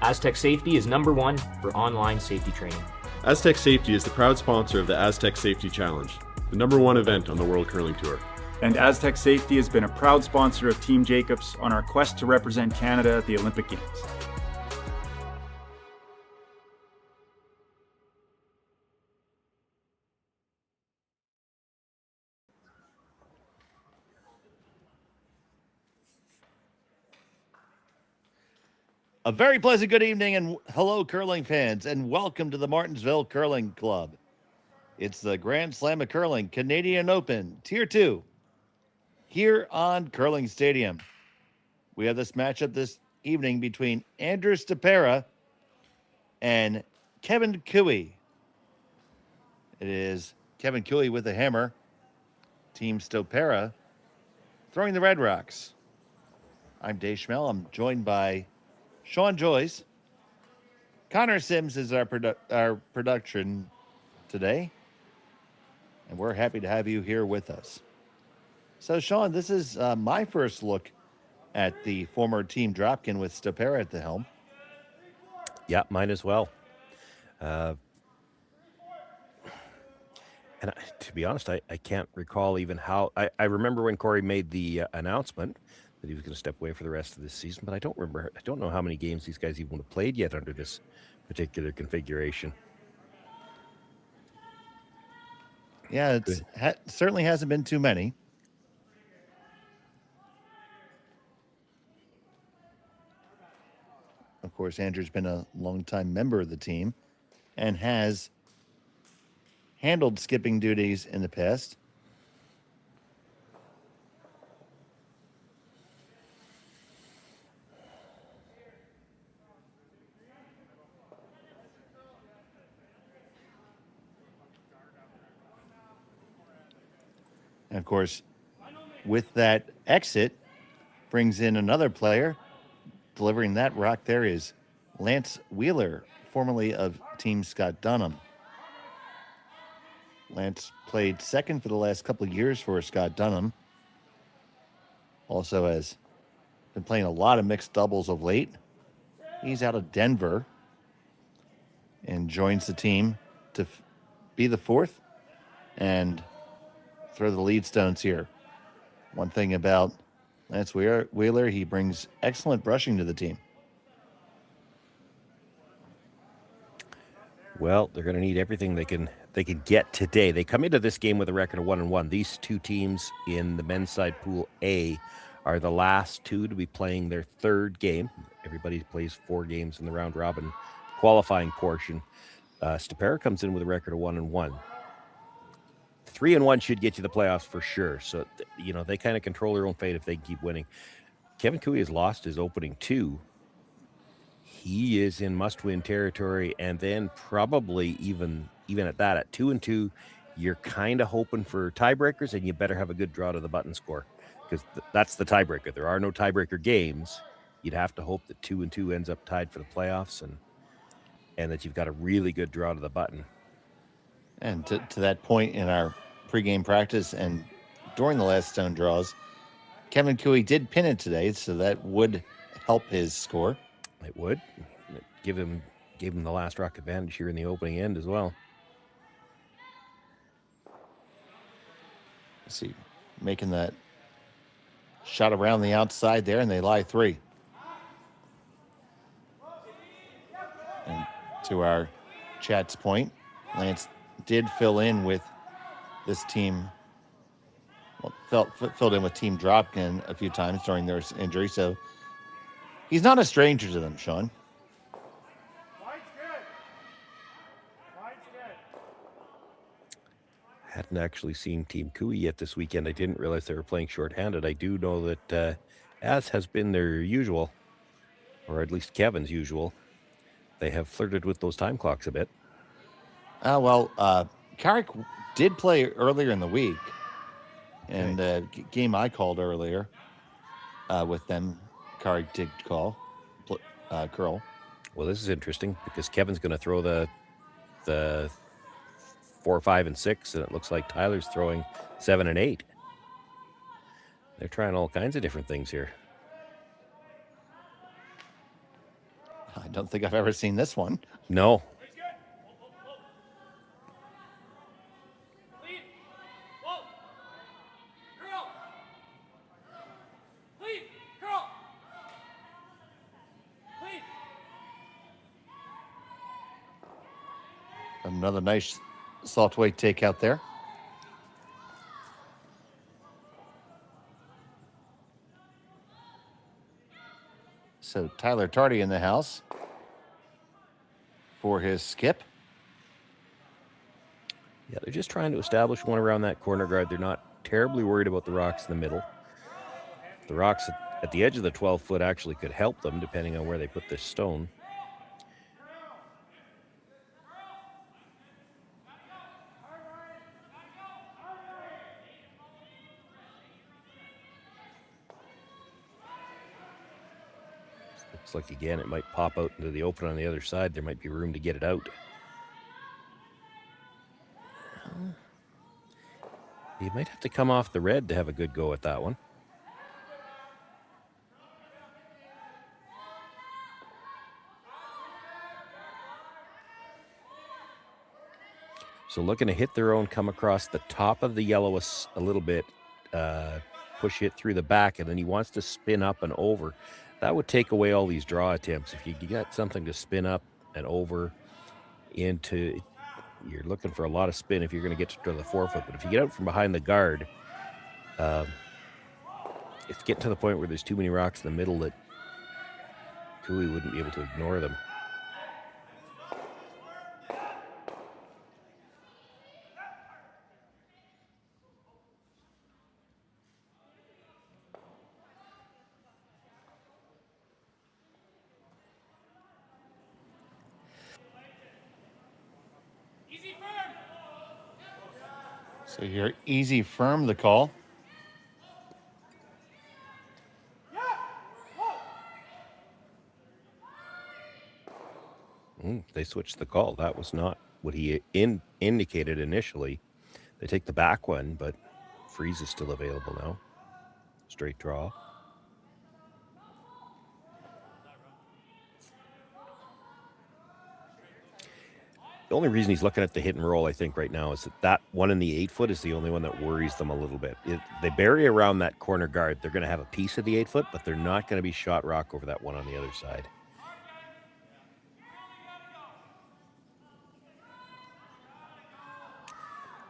Aztec Safety is #1 for online safety training. Aztec Safety is the proud sponsor of the Aztec Safety Challenge, the #1 event on the World Curling Tour. And Aztec Safety has been a proud sponsor of Team Jacobs on our quest to represent Canada at the Olympic Games. A very pleasant good evening and hello, curling fans, and welcome to the Martensville Curling Club. It's the Grand Slam of Curling Canadian Open Tier 2 here on Curling Stadium. We have this matchup this evening between Andrew Stopera and Kevin Cooey. It is Kevin Cooey with the hammer, Team Stopera throwing the Red Rocks. I'm Dave Schmel. I'm joined by Sean Joyce. Connor Sims is our production today, and we're happy to have you here with us. So, Sean, this is my first look at the former Team Dropkin with Stopera at the helm. Yeah, mine as well. And to be honest, I can't recall even how. I remember when Corey made the announcement that he was going to step away for the rest of this season, but I don't remember. I don't know how many games these guys even have played yet under this particular configuration. Yeah, it certainly hasn't been too many. Of course, Andrew's been a longtime member of the team and has handled skipping duties in the past. And of course, with that exit, brings in another player. Delivering that rock there is Lance Wheeler, formerly of Team Scott Dunham. Lance played second for the last couple of years for Scott Dunham. Also has been playing a lot of mixed doubles of late. He's out of Denver and joins the team to be the fourth and throw the lead stones here. One thing about Lance Wheeler, he brings excellent brushing to the team. Well, they're going to need everything they can get today. They come into this game with a record of 1-1. These two teams in the men's side pool A are the last two to be playing their third game. Everybody plays 4 games in the round robin qualifying portion. Stopera comes in with a record of 1-1. 3-1 should get you the playoffs for sure. So, they kind of control their own fate if they keep winning. Kevin Cooey has lost his opening 2. He is in must-win territory, and then probably even at that, at 2-2, you're kind of hoping for tiebreakers, and you better have a good draw to the button score because that's the tiebreaker. There are no tiebreaker games. You'd have to hope that 2-2 ends up tied for the playoffs, and that you've got a really good draw to the button. And to that point in our pregame practice and during the last stone draws, Kevin Cooey did pin it today, so that would help his score. It would give him the last rock advantage here in the opening end as well. Let's see, making that shot around the outside there, and they lie 3. And to our chat's point, Lance did fill in with this team. Well, filled in with Team Dropkin a few times during their injury, so he's not a stranger to them, Sean. Hadn't actually seen Team Cooey yet this weekend. I didn't realize they were playing shorthanded. I do know that, as has been their usual, or at least Kevin's usual, they have flirted with those time clocks a bit. Carrick did play earlier in the week, and the game I called earlier with them, Carrick did call curl. Well, this is interesting because Kevin's going to throw the 4, 5, and 6, and it looks like Tyler's throwing 7 and 8. They're trying all kinds of different things here. I don't think I've ever seen this one. No. Another nice salt weight takeout there. So Tyler Tardy in the house for his skip. Yeah, they're just trying to establish one around that corner guard. They're not terribly worried about the rocks in the middle. The rocks at the edge of the 12-foot actually could help them, depending on where they put this stone. Looks like, again, it might pop out into the open on the other side. There might be room to get it out. You might have to come off the red to have a good go at that one. So looking to hit their own, come across the top of the yellow a little bit, push it through the back, and then he wants to spin up and over. That would take away all these draw attempts. If you get something to spin up and over into, you're looking for a lot of spin if you're going to get to the 4-foot. But if you get out from behind the guard, it's getting to the point where there's too many rocks in the middle that Cooey wouldn't be able to ignore them. So you're easy firm, the call. They switched the call. That was not what he indicated initially. They take the back one, but freeze is still available now. Straight draw. The only reason he's looking at the hit and roll, I think, right now is that one in the 8-foot is the only one that worries them a little bit. If they bury around that corner guard, they're going to have a piece of the 8-foot, but they're not going to be shot rock over that one on the other side.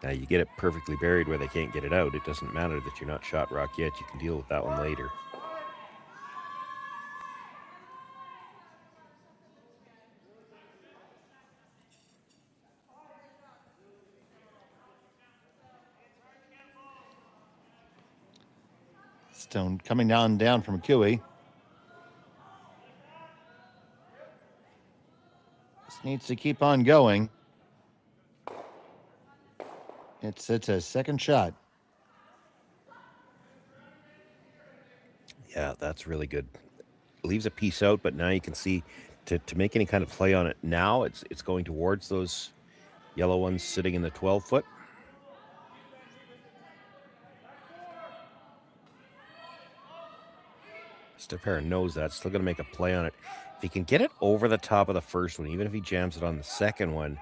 Now, you get it perfectly buried where they can't get it out. It doesn't matter that you're not shot rock yet. You can deal with that one later. Stone coming down from Cooey. This needs to keep on going. It's a second shot. Yeah, that's really good. Leaves a piece out, but now you can see to make any kind of play on it now, it's going towards those yellow ones sitting in the 12-foot. Stopera knows that. Still going to make a play on it. If he can get it over the top of the first one, even if he jams it on the second one,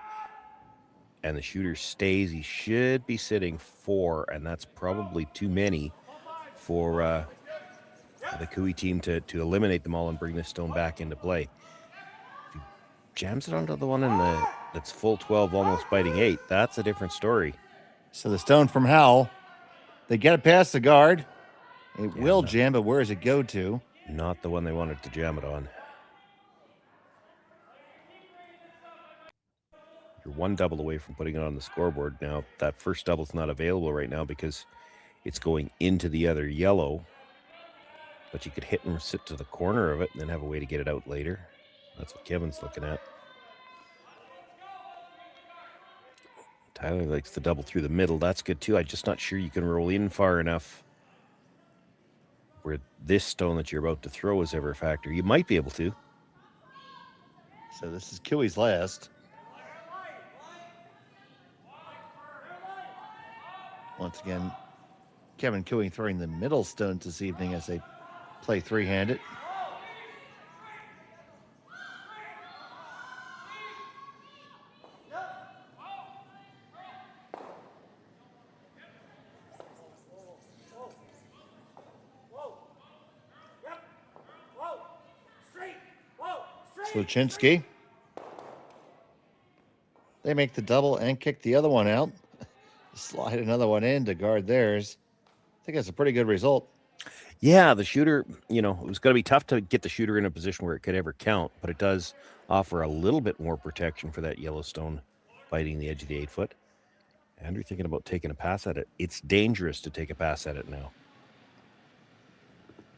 and the shooter stays, he should be sitting 4, and that's probably too many for the Cooey team to eliminate them all and bring this stone back into play. If he jams it onto the one that's full 12, almost biting 8, that's a different story. So the stone from Howell, they get it past the guard. It will jam, but where does it go to? Not the one they wanted to jam it on. You're one double away from putting it on the scoreboard. Now, that first double's not available right now because it's going into the other yellow. But you could hit and sit to the corner of it and then have a way to get it out later. That's what Kevin's looking at. Tyler likes the double through the middle. That's good too. I'm just not sure you can roll in far enough where this stone that you're about to throw is ever a factor. You might be able to. So this is Cooey's last. Once again, Kevin Cooey throwing the middle stones this evening as they play three-handed. Sluchinski. They make the double and kick the other one out. Slide another one in to guard theirs. I think that's a pretty good result. Yeah, the shooter, it was going to be tough to get the shooter in a position where it could ever count, but it does offer a little bit more protection for that Yellowstone biting the edge of the 8-foot. Andrew thinking about taking a pass at it. It's dangerous to take a pass at it now.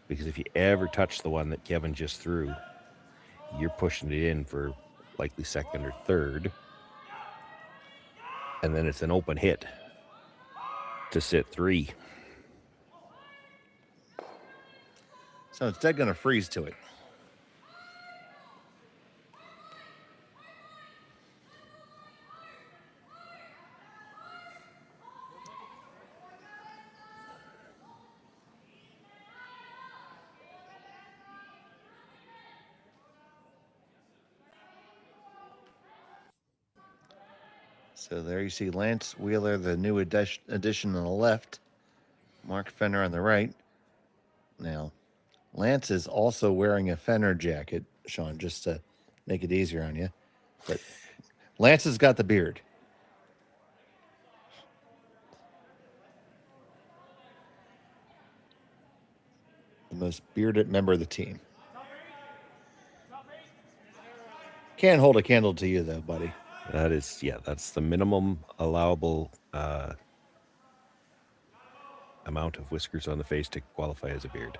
Because if you ever touch the one that Kevin just threw, you're pushing it in for likely second or third. And then it's an open hit to sit 3. So it's dead going to freeze to it. So there you see Lance Wheeler, the new addition on the left. Mark Fenner on the right. Now, Lance is also wearing a Fenner jacket, Sean, just to make it easier on you. But Lance has got the beard. The most bearded member of the team. Can't hold a candle to you, though, buddy. That's the minimum allowable amount of whiskers on the face to qualify as a beard.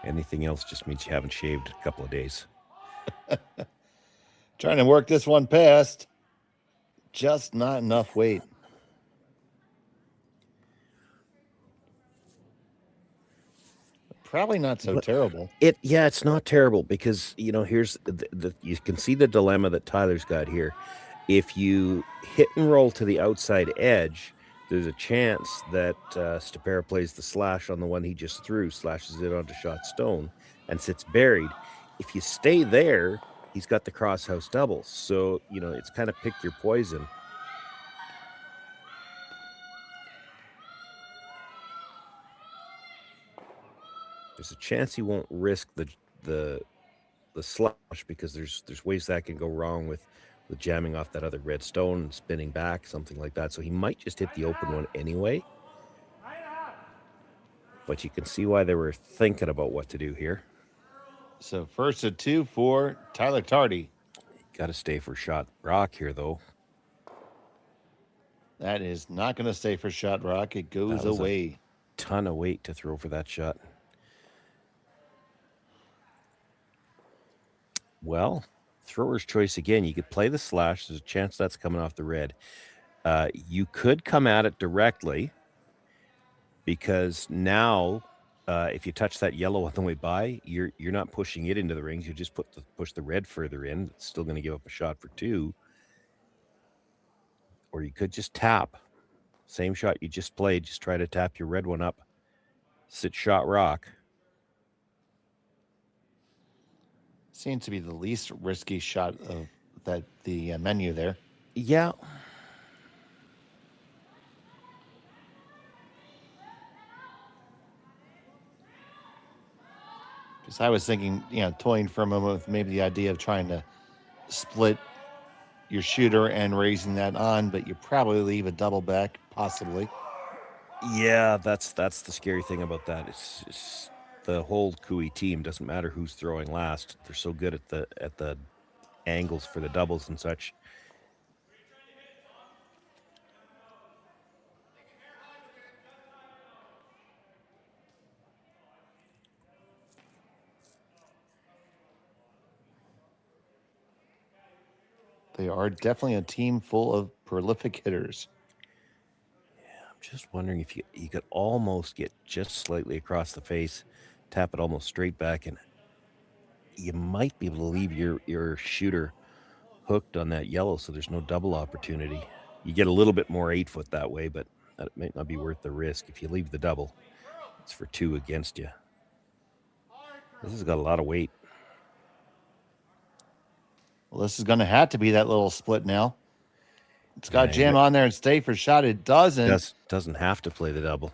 Anything else just means you haven't shaved a couple of days. Trying to work this one past. Just not enough weight. Probably not so terrible. It's not terrible because, here's you can see the dilemma that Tyler's got here. If you hit and roll to the outside edge, there's a chance that Stopera plays the slash on the one he just threw, slashes it onto shot stone, and sits buried. If you stay there, he's got the crosshouse double. So, it's kind of pick your poison. There's a chance he won't risk the slash because there's ways that can go wrong with jamming off that other red stone and spinning back, something like that. So he might just hit the open one anyway. But you can see why they were thinking about what to do here. So first of 2 for Tyler Tardy. Got to stay for shot rock here, though. That is not going to stay for shot rock. It goes away. Ton of weight to throw for that shot. Well, thrower's choice again. You could play the slash. There's a chance that's coming off the red. You could come at it directly because now if you touch that yellow on the way by, you're not pushing it into the rings. You just push the red further in. It's still going to give up a shot for 2. Or you could just tap. Same shot you just played. Just try to tap your red one up. Sit shot rock. Seems to be the least risky shot of the menu there. Yeah. Because I was thinking, toying for a moment with maybe the idea of trying to split your shooter and raising that on, but you probably leave a double back, possibly. Yeah, that's the scary thing about that. It's the whole Cooey team. Doesn't matter who's throwing last. They're so good at the angles for the doubles and such. They are definitely a team full of prolific hitters. I'm just wondering if you could almost get just slightly across the face, tap it almost straight back, and you might be able to leave your shooter hooked on that yellow so there's no double opportunity. You get a little bit more 8-foot that way, but that might not be worth the risk. If you leave the double, it's for 2 against you. This has got a lot of weight. Well, this is going to have to be that little split now. It's got to jam on there and stay for shot. It doesn't. Doesn't have to play the double.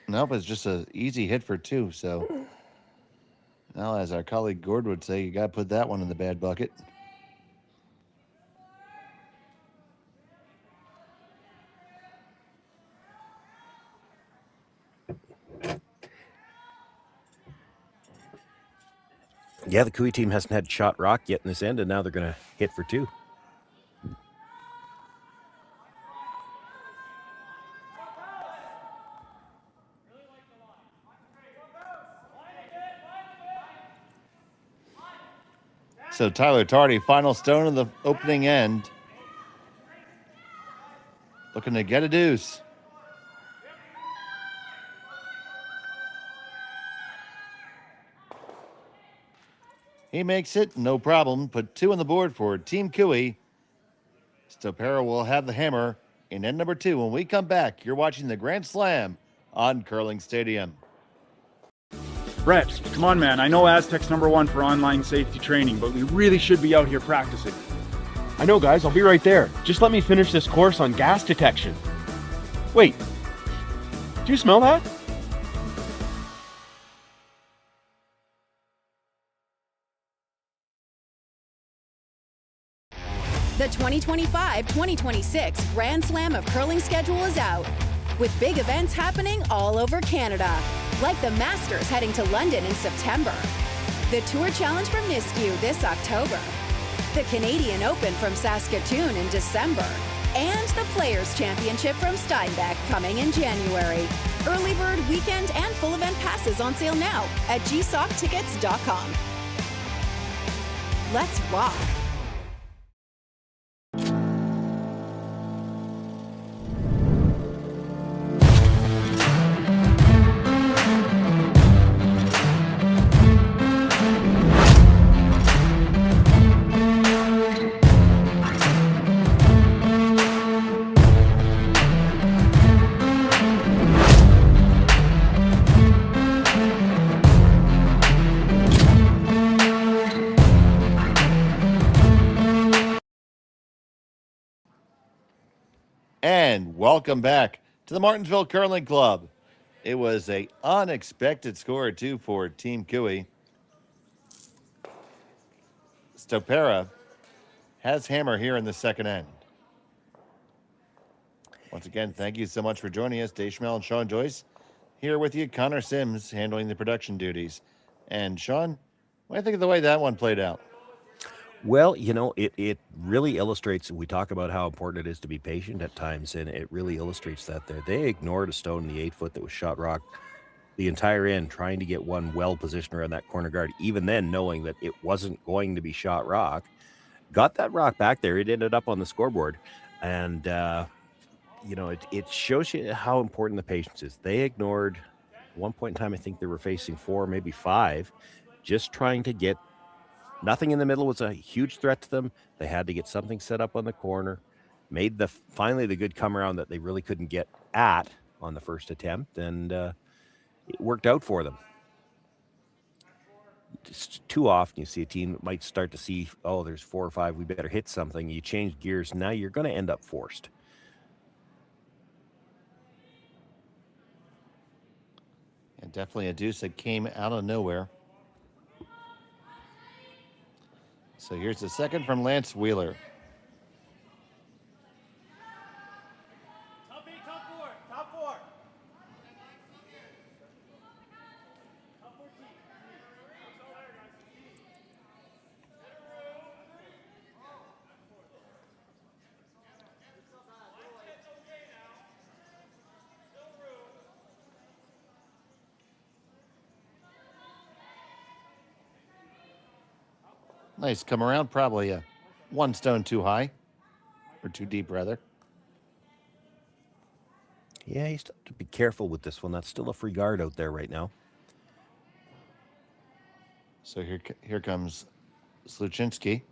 Nope, it's just an easy hit for 2. So now, as our colleague Gord would say, you got to put that one in the bad bucket. Yeah, the Cooey team hasn't had shot rock yet in this end, and now they're going to hit for 2. So Tyler Tardy, final stone of the opening end. Looking to get a deuce. He makes it, no problem. Put 2 on the board for Team Cooey. Stopera will have the hammer in end number 2. When we come back, you're watching the Grand Slam on Curling Stadium. Brett, come on, man. I know Aztec's #1 for online safety training, but we really should be out here practicing. I know, guys. I'll be right there. Just let me finish this course on gas detection. Wait. Do you smell that? The 2025-2026 Grand Slam of Curling schedule is out, with big events happening all over Canada, like the Masters heading to London in September, the Tour Challenge from Nisku this October, the Canadian Open from Saskatchewan in December, and the Players' Championship from Steinbeck coming in January. Early bird weekend and full event passes on sale now at gsoctickets.com. Let's rock! And welcome back to the Martensville Curling Club. It was an unexpected score, too, for Team Cooey. Stopera has hammer here in the second end. Once again, thank you so much for joining us. Dave Schmel and Sean Joyce here with you. Connor Sims handling the production duties. And Sean, what do you think of the way that one played out? Well, you know, it really illustrates, we talk about how important it is to be patient at times, and it really illustrates that there. They ignored a stone in the 8-foot that was shot rock the entire end, trying to get one well positioned around that corner guard, even then knowing that it wasn't going to be shot rock. Got that rock back there. It ended up on the scoreboard. And, you know, it shows you how important the patience is. They ignored, at one point in time, I think they were facing 4, maybe 5, just trying to get. Nothing in the middle was a huge threat to them. They had to get something set up on the corner, made finally the good come around that they really couldn't get at on the first attempt, and it worked out for them. Just too often you see a team that might start to see, oh, there's 4 or 5, we better hit something. You change gears, now you're going to end up forced. And definitely a deuce that came out of nowhere. So here's the second from Lance Wheeler. Top four. Nice come around, probably a 1 stone too high, or too deep, rather. Yeah, you still have to be careful with this one. That's still a free guard out there right now. So here comes Sluchinski.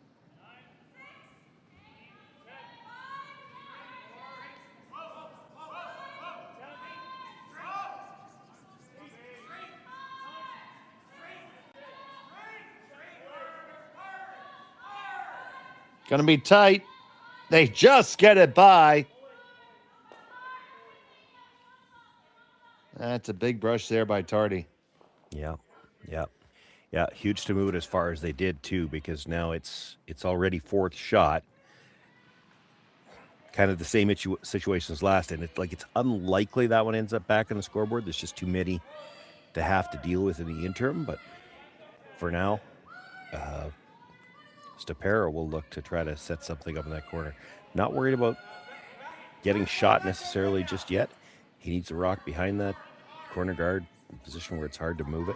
Gonna be tight. They just get it by. That's a big brush there by Tardy. Yeah. Huge to move it as far as they did too, because now it's already fourth shot. Kind of the same situation as last, and it's unlikely that one ends up back on the scoreboard. There's just too many to have to deal with in the interim. But for now, Stopera will look to try to set something up in that corner. Not worried about getting shot necessarily just yet. He needs a rock behind that corner guard position where it's hard to move it.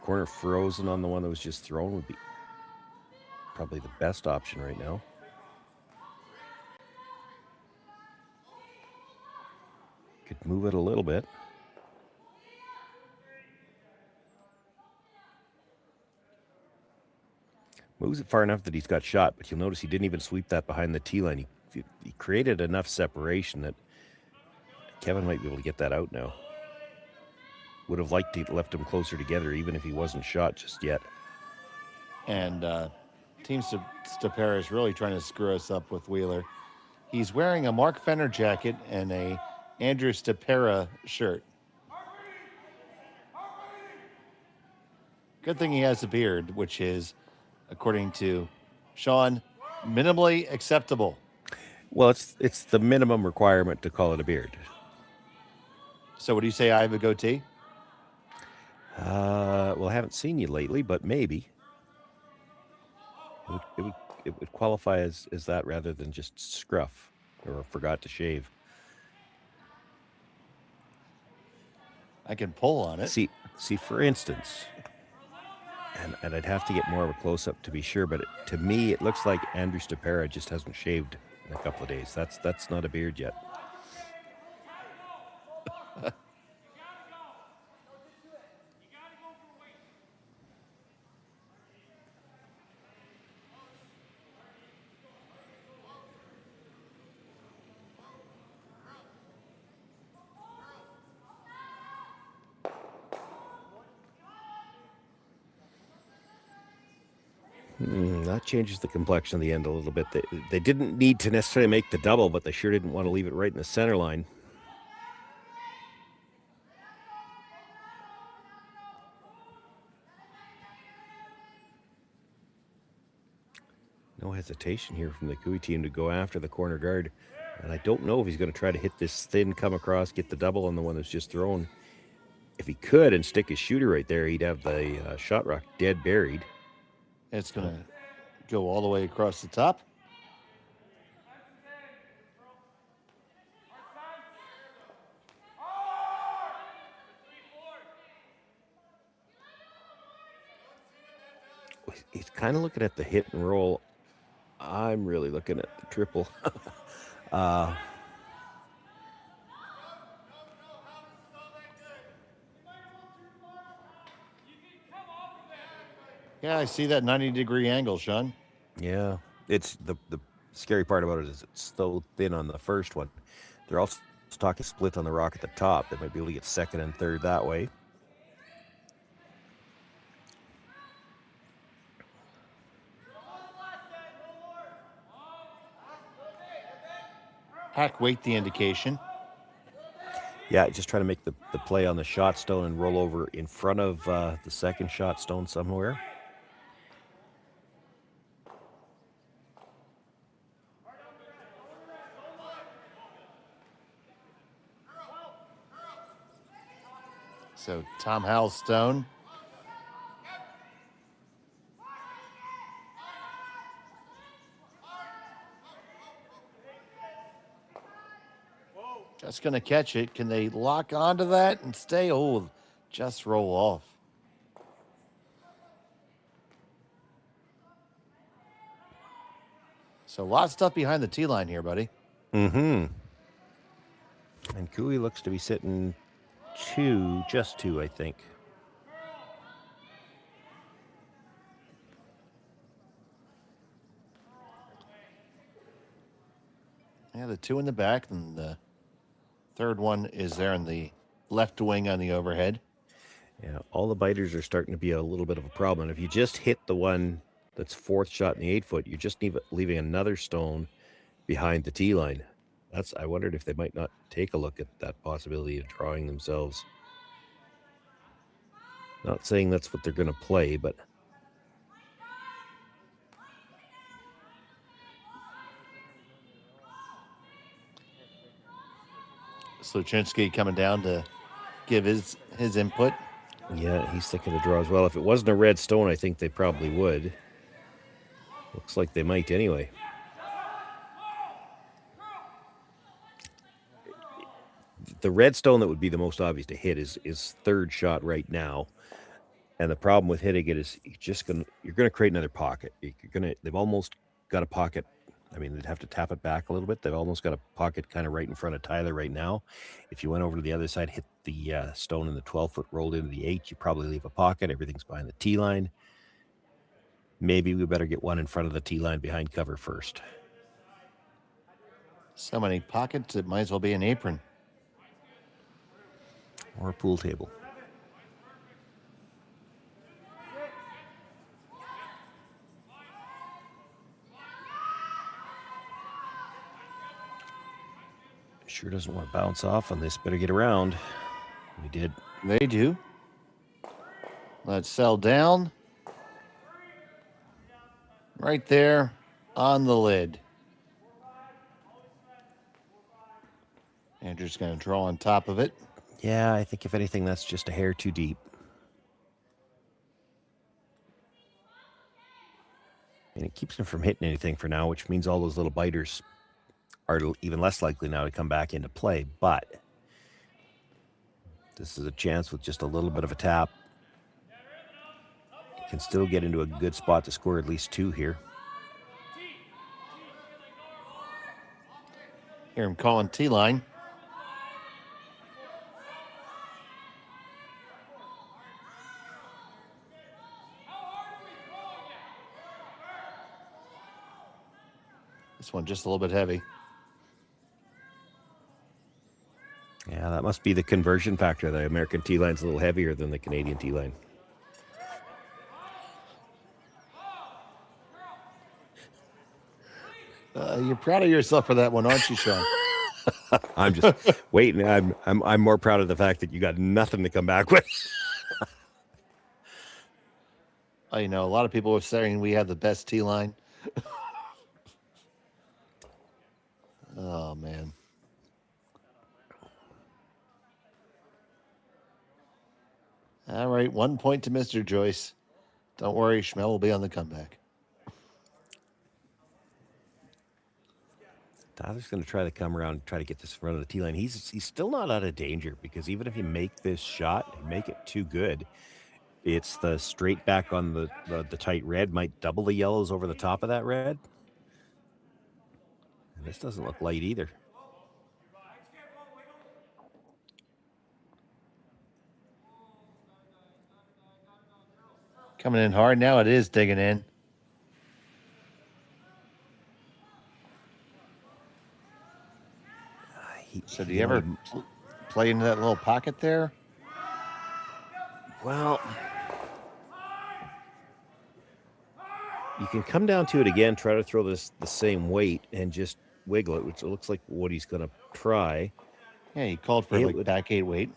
Corner frozen on the one that was just thrown would be probably the best option right now. Could move it a little bit. Moves it far enough that he's got shot, but you'll notice he didn't even sweep that behind the tee line. He created enough separation that Kevin might be able to get that out now. Would have liked to left them closer together, even if he wasn't shot just yet. And Team Stopera is really trying to screw us up with Wheeler. He's wearing a Mark Fenner jacket and a Andrew Stopera shirt. Good thing he has a beard, which is, according to Sean, minimally acceptable. Well, it's the minimum requirement to call it a beard. So would you say I have a goatee? Well, I haven't seen you lately, but maybe. It would qualify as that rather than just scruff or forgot to shave. I can pull on it. See, for instance, and I'd have to get more of a close-up to be sure, but to me, it looks like Andrew Stopera just hasn't shaved in a couple of days. That's not a beard yet. That changes the complexion of the end a little bit. They didn't need to necessarily make the double, but they sure didn't want to leave it right in the center line. No hesitation here from the Cooey team to go after the corner guard. And I don't know if he's going to try to hit this thin, come across, get the double on the one that's just thrown. If he could and stick his shooter right there, he'd have the shot rock dead buried. It's going to go all the way across the top. He's kind of looking at the hit and roll. I'm really looking at the triple. Yeah, I see that 90-degree angle, Sean. Yeah, it's the scary part about it is it's so thin on the first one. They're also talking split on the rock at the top. They might be able to get second and third that way. Hack weight the indication. Yeah, just trying to make the play on the shot stone and roll over in front of the second shot stone somewhere. So Tom Howell's stone. Just going to catch it. Can they lock onto that and stay? Oh, just roll off. So a lot of stuff behind the tee line here, buddy. Mm-hmm. And Cooey looks to be sitting just two, I think. Yeah, the two in the back, and the third one is there in the left wing on the overhead. Yeah, all the biters are starting to be a little bit of a problem. And if you just hit the one that's fourth shot in the 8 foot, you're just leaving another stone behind the tee line. I wondered if they might not take a look at that possibility of drawing themselves Not saying that's what they're going to play, but Sluchinski coming down to give his input. yeah, he's thinking the draw as well. If it wasn't a red stone, I think they probably would. Looks like they might anyway. The red stone that would be the most obvious to hit is third shot right now. And the problem with hitting it is you're gonna create another pocket. They've almost got a pocket. I mean, they'd have to tap it back a little bit. They've almost got a pocket kind of right in front of Tyler right now. If you went over to the other side, hit the stone in the 12-foot, rolled into the 8, you probably leave a pocket. Everything's behind the tee line. Maybe we better get one in front of the tee line behind cover first. So many pockets, it might as well be an apron. Or a pool table. Sure doesn't want to bounce off on this. Better get around. We did. They do. Let's sell down. Right there on the lid. Andrew's going to draw on top of it. Yeah, I think if anything, that's just a hair too deep. And it keeps him from hitting anything for now, which means all those little biters are even less likely now to come back into play. But this is a chance with just a little bit of a tap. You can still get into a good spot to score at least 2 here. Hear him calling T-line. This one just a little bit heavy. Yeah, that must be the conversion factor. The American tee line's a little heavier than the Canadian tee line. You're proud of yourself for that one, aren't you, Sean? I'm just waiting. I'm more proud of the fact that you got nothing to come back with. You know, a lot of people are saying we have the best tee line. Oh, man. All right, 1 point to Mr. Joyce. Don't worry, Schmel will be on the comeback. Tyler's going to try to come around and try to get this in front of the tee line. He's still not out of danger because even if you make this shot, you make it too good, it's the straight back on the tight red might double the yellows over the top of that red. And this doesn't look light either. Coming in hard now. It is digging in. So do you ever play into that little pocket there? Well, you can come down to it again, try to throw this the same weight and just wiggle it, which looks like what he's going to try. Yeah, he called for like back 8 weight.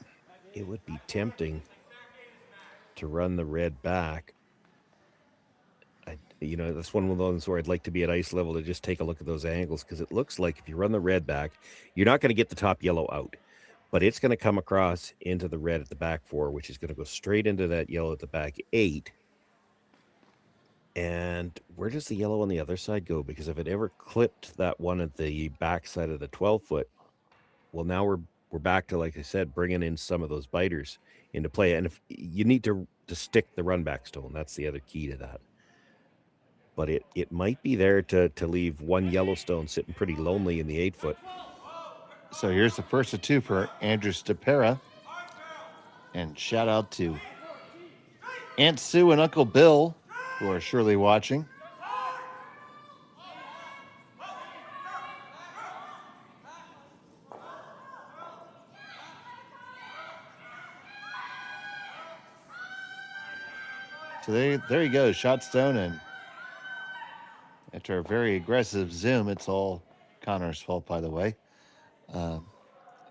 It would be tempting to run the red back. That's one of those where I'd like to be at ice level to just take a look at those angles, because it looks like if you run the red back, you're not going to get the top yellow out, but it's going to come across into the red at the back 4, which is going to go straight into that yellow at the back 8. And where does the yellow on the other side go? Because if it ever clipped that one at the back side of the 12-foot, well, now we're back to, like I said, bringing in some of those biters into play. And if you need to stick the run back stone, that's the other key to that. But it might be there to leave one Yellowstone sitting pretty lonely in the 8-foot. So here's the first of 2 for Andrew Stopera. And shout out to Aunt Sue and Uncle Bill, who are surely watching. So there he goes, shot stone, and after a very aggressive zoom, it's all Connor's fault, by the way.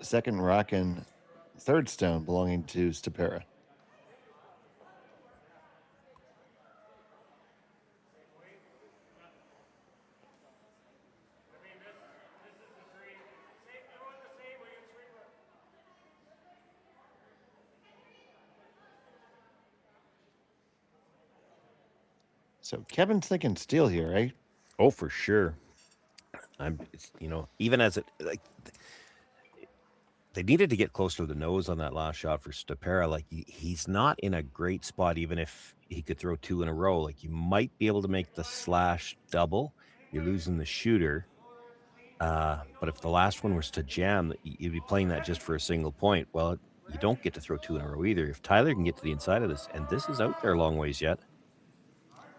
Second rock and third stone belonging to Stopera. So Kevin's thinking steal here, right? Oh, for sure. Even as they needed to get closer to the nose on that last shot for Stopera. Like he's not in a great spot, even if he could throw 2 in a row. Like you might be able to make the slash double. You're losing the shooter. But if the last one was to jam, you'd be playing that just for a single point. Well, you don't get to throw 2 in a row either. If Tyler can get to the inside of this, and this is out there a long ways yet.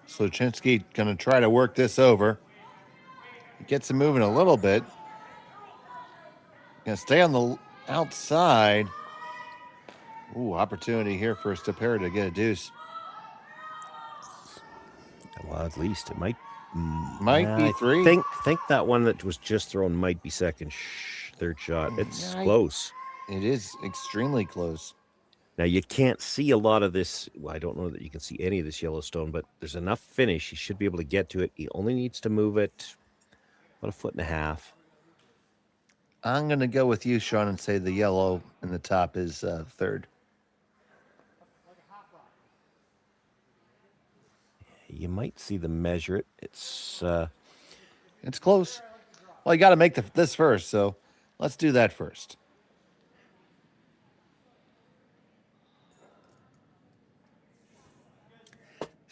So Chinsky going to try to work this over. He gets him moving a little bit. Going to stay on the outside. Ooh, opportunity here for Stopera to get a deuce. Well, at least it might be 3. Think that one that was just thrown might be third shot. It's close. It is extremely close. Now you can't see a lot of this. Well, I don't know that you can see any of this Yellowstone, but there's enough finish. He should be able to get to it. He only needs to move it about 1.5 feet. I'm going to go with you, Sean, and say the yellow in the top is third. You might see them measure it. It's close. Well, you got to make this first, so let's do that first.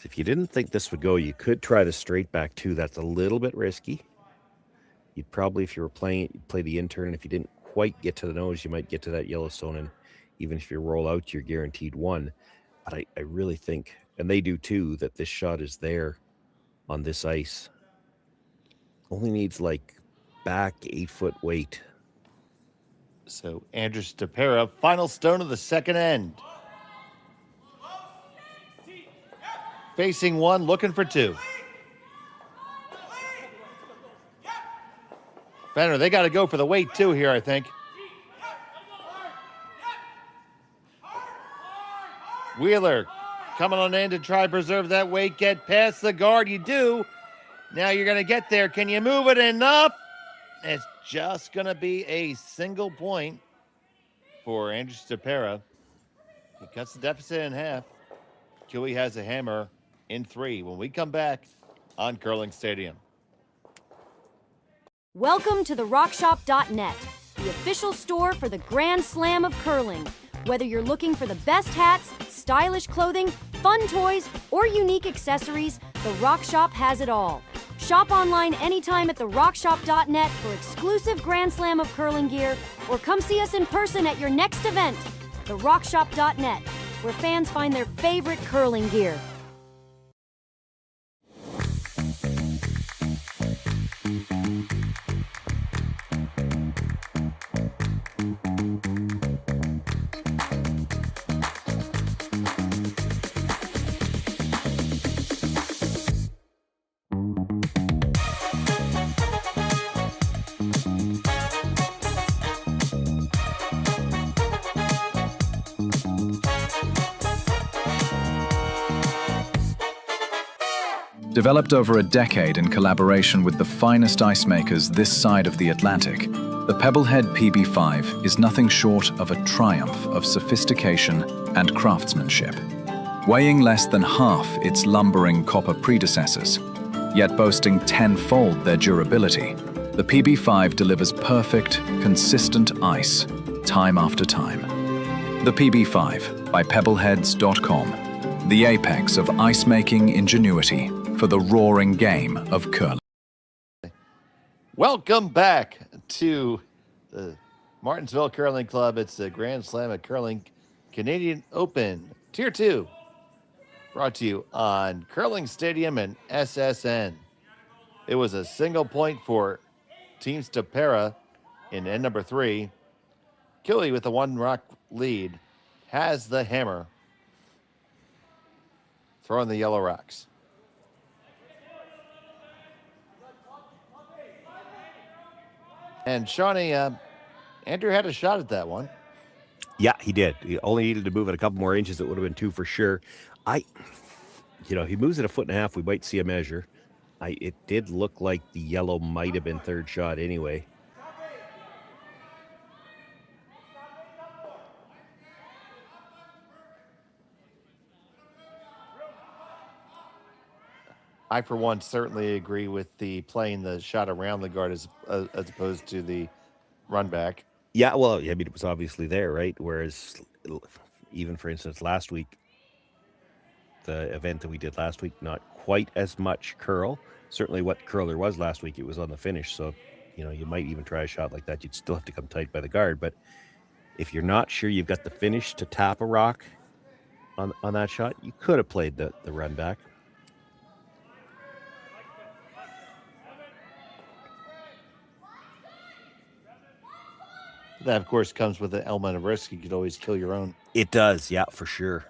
If you didn't think this would go, you could try the straight back too. That's a little bit risky. You'd probably, if you were playing it, you'd play the intern. If you didn't quite get to the nose, you might get to that Yellowstone. And even if you roll out, you're guaranteed 1. But I really think, and they do too, that this shot is there on this ice. Only needs like back 8-foot weight. So Andrew Stopera, final stone of the second end. Facing 1, looking for 2. Fenner, they got to go for the weight too here, I think. Wheeler coming on in to try to preserve that weight, get past the guard. You do. Now you're going to get there. Can you move it enough? It's just going to be a single point for Andrew Stopera. He cuts the deficit in half. Kiwi has a hammer in 3 when we come back on Curling Stadium. Welcome to the RockShop.net, the official store for the Grand Slam of curling. Whether you're looking for the best hats, stylish clothing, fun toys, or unique accessories, the Rock Shop has it all. Shop online anytime at therockshop.net for exclusive Grand Slam of curling gear, or come see us in person at your next event. Therockshop.net, where fans find their favorite curling gear. Developed over a decade in collaboration with the finest ice makers this side of the Atlantic, the Pebblehead PB5 is nothing short of a triumph of sophistication and craftsmanship. Weighing less than half its lumbering copper predecessors, yet boasting tenfold their durability, the PB5 delivers perfect, consistent ice, time after time. The PB5 by Pebbleheads.com, the apex of ice-making ingenuity for the roaring game of curling. Welcome back to the Martensville Curling Club. It's the Grand Slam of Curling Canadian Open Tier 2, brought to you on Curling Stadium and SSN. It was a single point for Team Stopera in end number 3. Killy with a 1-rock lead has the hammer, throwing the yellow rocks. And Shawnee, Andrew had a shot at that one. Yeah, he did. He only needed to move it a couple more inches. It would have been 2 for sure. He moves it 1.5 feet. We might see a measure. It did look like the yellow might have been third shot anyway. I, for one, certainly agree with the playing the shot around the guard as opposed to the run back. Yeah, well, I mean, it was obviously there, right? Whereas, even for instance, last week, the event that we did last week, not quite as much curl. Certainly what curl there was last week, it was on the finish. So, you might even try a shot like that. You'd still have to come tight by the guard. But if you're not sure you've got the finish to tap a rock on that shot, you could have played the run back. That, of course, comes with the element of risk. You could always kill your own. It does, yeah, for sure.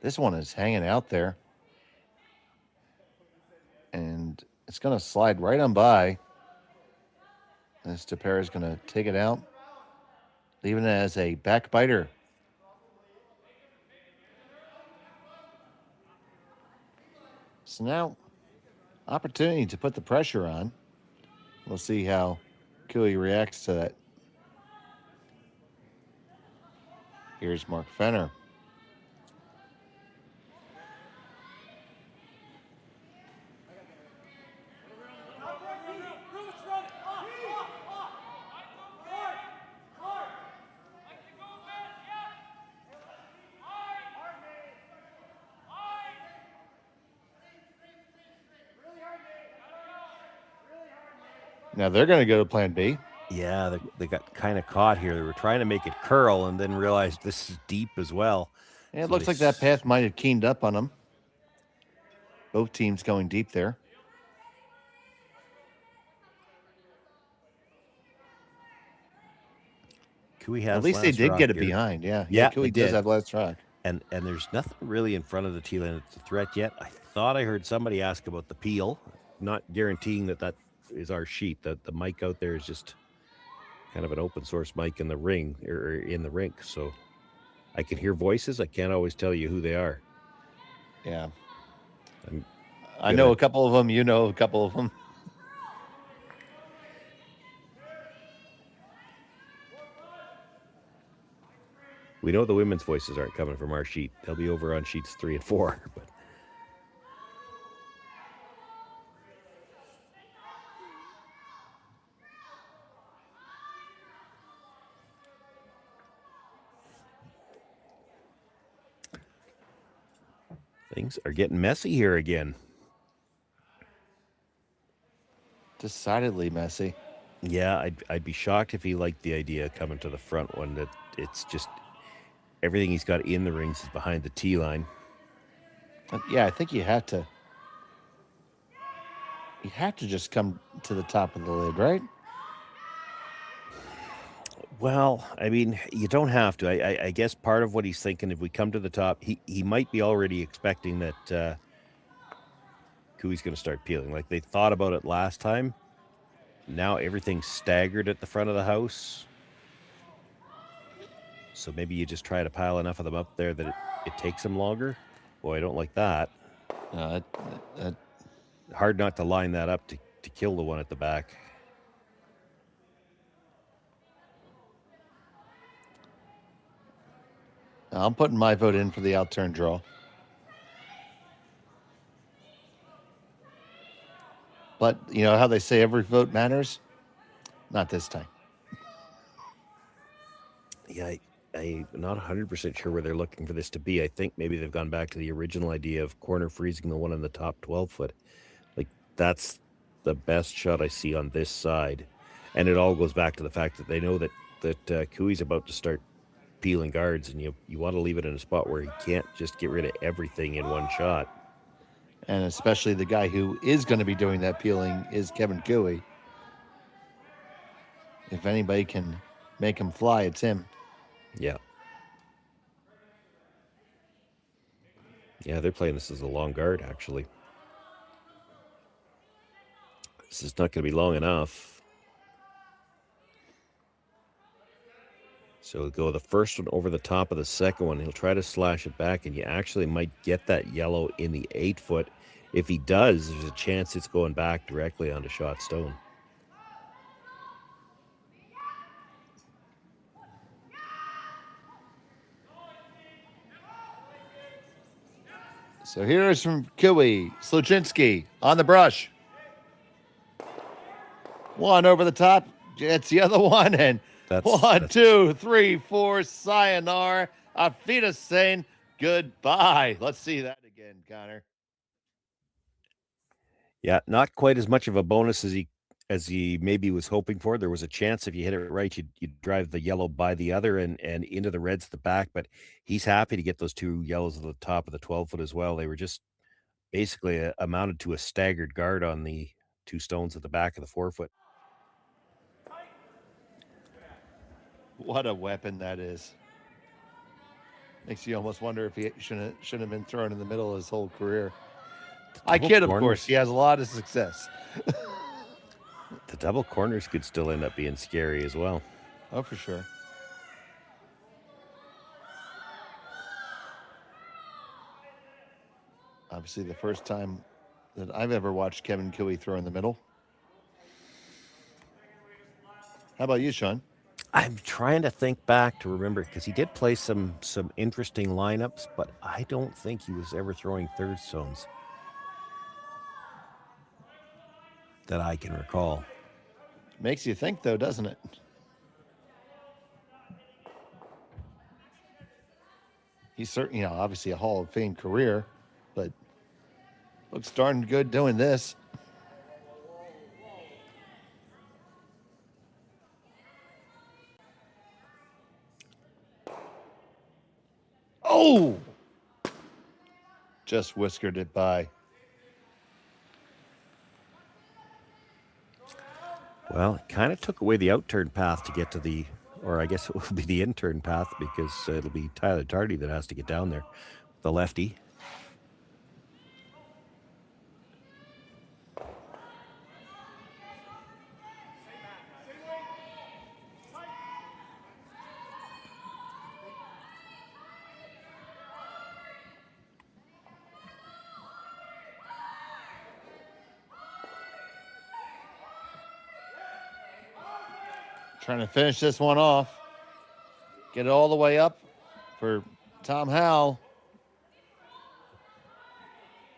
This one is hanging out there. And it's going to slide right on by. And Stopera is going to take it out, leaving it as a backbiter. So now, opportunity to put the pressure on. We'll see how Cooey reacts to that. Here's Mark Fenner. Now they're going to go to plan B. Yeah, they got kind of caught here. They were trying to make it curl and then realized this is deep as well. And it looks like that path might have keened up on them. Both teams going deep there. Cooey has At least they did get it here. behind. Yeah, Cooey does did. have last rock. And there's nothing really in front of the tee line that's a threat yet. I thought I heard somebody ask about the peel. Not guaranteeing that is our sheet. That the mic out there is just kind of an open source mic in the ring or in the rink. So I can hear voices. I can't always tell you who they are. Yeah. I know a couple of them. You know a couple of them. We know the women's voices aren't coming from our sheet. They'll be over on sheets 3 and 4. But things are getting messy here again. Decidedly messy. Yeah, I'd be shocked if he liked the idea of coming to the front one. That it's just everything he's got in the rings is behind the tee line. Yeah, I think you have to just come to the top of the lid, right? Well, I mean, you don't have to. I guess part of what he's thinking, if we come to the top, he might be already expecting that Cooey's going to start peeling. Like they thought about it last time. Now everything's staggered at the front of the house. So maybe you just try to pile enough of them up there that it takes them longer. Boy, I don't like that. Hard not to line that up to kill the one at the back. I'm putting my vote in for the outturn draw. But you know how they say every vote matters? Not this time. Yeah, I'm not 100% sure where they're looking for this to be. I think maybe they've gone back to the original idea of corner freezing the one in the top 12 foot. Like, that's the best shot I see on this side. And it all goes back to the fact that they know that Cooey's about to start peeling guards, and you want to leave it in a spot where he can't just get rid of everything in one shot. And especially the guy who is going to be doing that peeling is Kevin Cooey. If anybody can make him fly, it's him. Yeah. Yeah, they're playing this as a long guard, actually. This is not going to be long enough. So he'll go the first one over the top of the second one. He'll try to slash it back, and you actually might get that yellow in the 8 foot. If he does, there's a chance it's going back directly onto shot stone. So here's from Kiwi. Sluchinski on the brush. One over the top. It's the other one. And one, two, three, four. Sayonara. Auf Wiedersehen. Goodbye. Let's see that again, Connor. Yeah, not quite as much of a bonus as he maybe was hoping for. There was a chance if you hit it right, you'd drive the yellow by the other and into the reds at the back. But he's happy to get those two yellows at the top of the 12-foot as well. They were just basically amounted to a staggered guard on the two stones at the back of the 4-foot. What a weapon that is. Makes you almost wonder if he shouldn't have been thrown in the middle his whole career. I kid, of course. He has a lot of success. The double corners could still end up being scary as well. Oh, for sure. Obviously, the first time that I've ever watched Kevin Kiwi throw in the middle. How about you, Sean? I'm trying to think back to remember because he did play some interesting lineups, but I don't think he was ever throwing third stones that I can recall. Makes you think, though, doesn't it? He's certainly, obviously a Hall of Fame career, but looks darn good doing this. Oh! Just whiskered it by. Well, it kind of took away the outturn path to get to the, or I guess it will be the in-turn path because it'll be Tyler Tardy that has to get down there, the lefty. Trying to finish this one off. Get it all the way up for Tom Howell.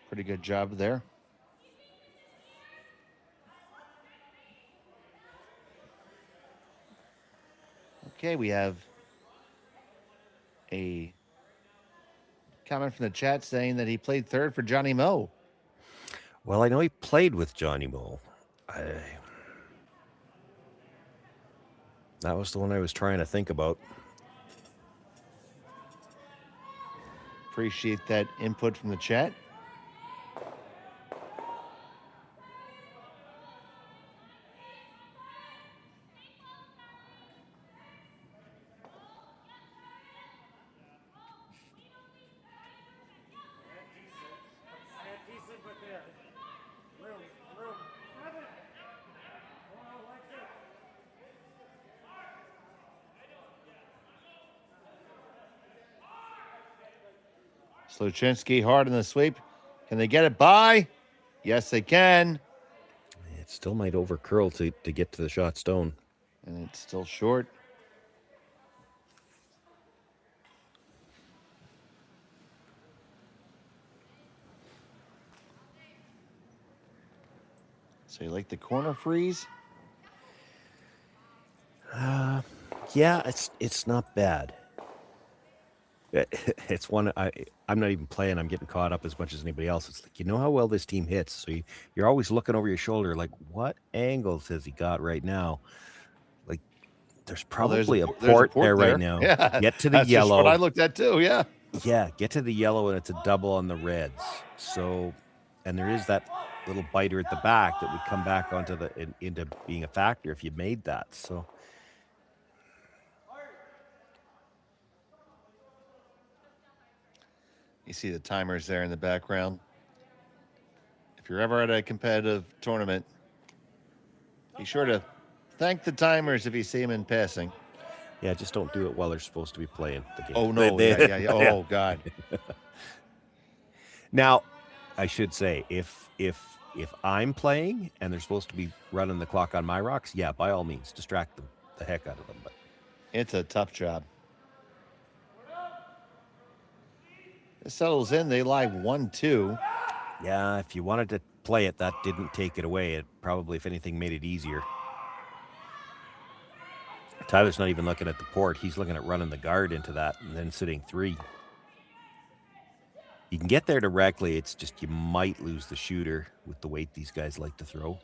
Pretty good job there. Okay, we have a comment from the chat saying that he played third for Johnny Moe. Well, I know he played with Johnny Moe. That was the one I was trying to think about. Appreciate that input from the chat. Sluchinski hard in the sweep. Can they get it by? Yes, they can. It still might overcurl to get to the shot stone. And it's still short. So you like the corner freeze? Yeah, it's not bad. It's one I'm not even playing. I'm getting caught up as much as anybody else. It's like, you know how well this team hits. So you're always looking over your shoulder like, what angles has he got right now? Like, there's probably a port there right now. Yeah, get to the that's yellow. Just what I looked at too, yeah. Yeah, get to the yellow and it's a double on the reds. So, and there is that little biter at the back that would come back into being a factor if you made that. So. You see the timers there in the background. If you're ever at a competitive tournament, be sure to thank the timers if you see them in passing. Yeah, just don't do it while they're supposed to be playing the game. Oh, no. Yeah. Oh, God. Now, I should say, if I'm playing and they're supposed to be running the clock on my rocks, yeah, by all means, distract them the heck out of them. But it's a tough job. settles in. They lie 1-2. Yeah, if you wanted to play it, that didn't take it away. It probably, if anything, made it easier. Tyler's not even looking at the port. He's looking at running the guard into that and then sitting 3. You can get there directly. It's just you might lose the shooter with the weight these guys like to throw.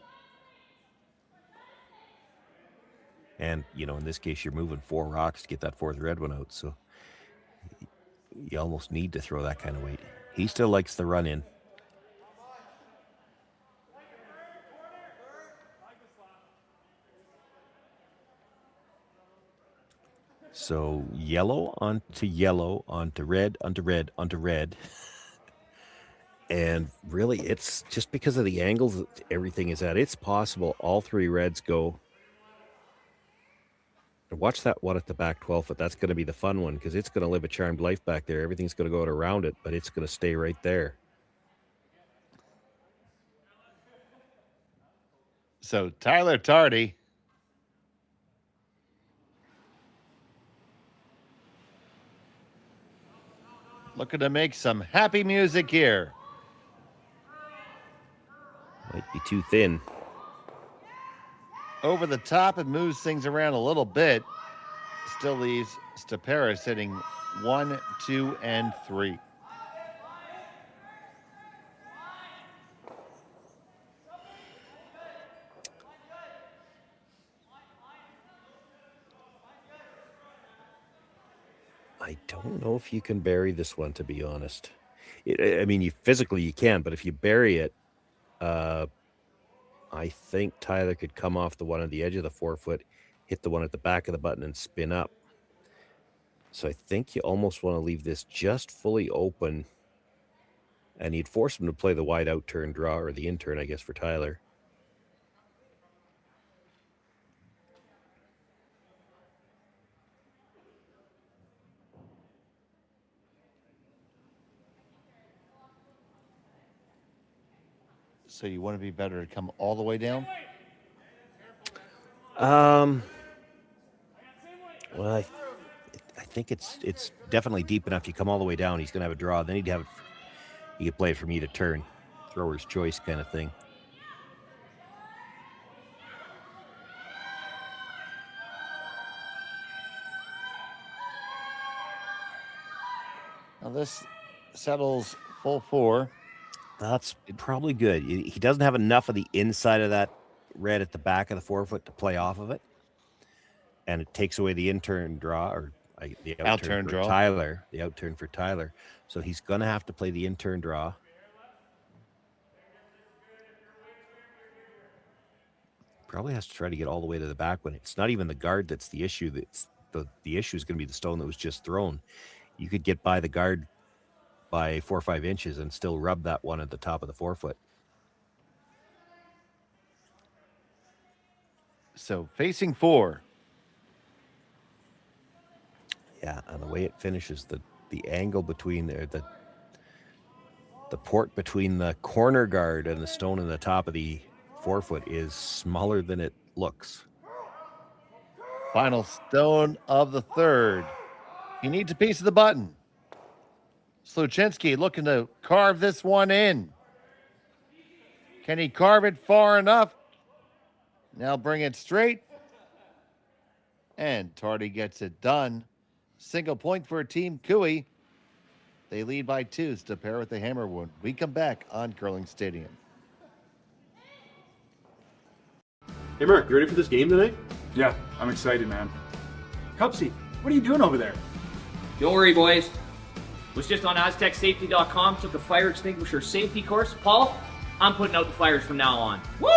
And, in this case, you're moving 4 rocks to get that 4th red one out. So you almost need to throw that kind of weight. He still likes the run in. So yellow onto red, onto red, onto red. And really, it's just because of the angles that everything is at. It's possible all 3 reds go. Watch that one at the back 12 foot. That's going to be the fun one because it's going to live a charmed life back there. Everything's going to go out around it, but it's going to stay right there. So Tyler Tardy looking to make some happy music here. Might be too thin. Over the top, it moves things around a little bit. Still leaves Stopera sitting 1, 2, and 3. I don't know if you can bury this one, to be honest. You physically you can, but if you bury it, I think Tyler could come off the one on the edge of the 4 foot, hit the one at the back of the button, and spin up. So I think you almost want to leave this just fully open, and you'd force him to play the wide out turn draw, or the in turn, I guess, for Tyler. So you want to be better to come all the way down? Well, I think it's definitely deep enough. You come all the way down, he's going to have a draw. Then he could play it for me to turn. Thrower's choice kind of thing. Now this settles full 4. That's probably good. He doesn't have enough of the inside of that red at the back of the 4 foot to play off of it. And it takes away the in-turn draw, or the out-turn for draw. Tyler. The out-turn for Tyler. So he's going to have to play the in-turn draw. Probably has to try to get all the way to the back when it's not even the guard that's the issue. The issue is going to be the stone that was just thrown. You could get by the guard by 4 or 5 inches and still rub that one at the top of the 4 foot. So facing 4. Yeah, and the way it finishes, the angle between the port between the corner guard and the stone in the top of the 4 foot is smaller than it looks. Final stone of the 3rd. He needs a piece of the button. Sluchinski looking to carve this one in. Can he carve it far enough? Now bring it straight. And Tardy gets it done. Single point for Team Cooey. They lead by 2 to pair with the hammer wound. We come back on Curling Stadium. Hey, Mark, you ready for this game tonight? Yeah, I'm excited, man. Cupsy, what are you doing over there? Don't worry, boys. Was just on AztecSafety.com, took a fire extinguisher safety course. Paul, I'm putting out the fires from now on. Woo!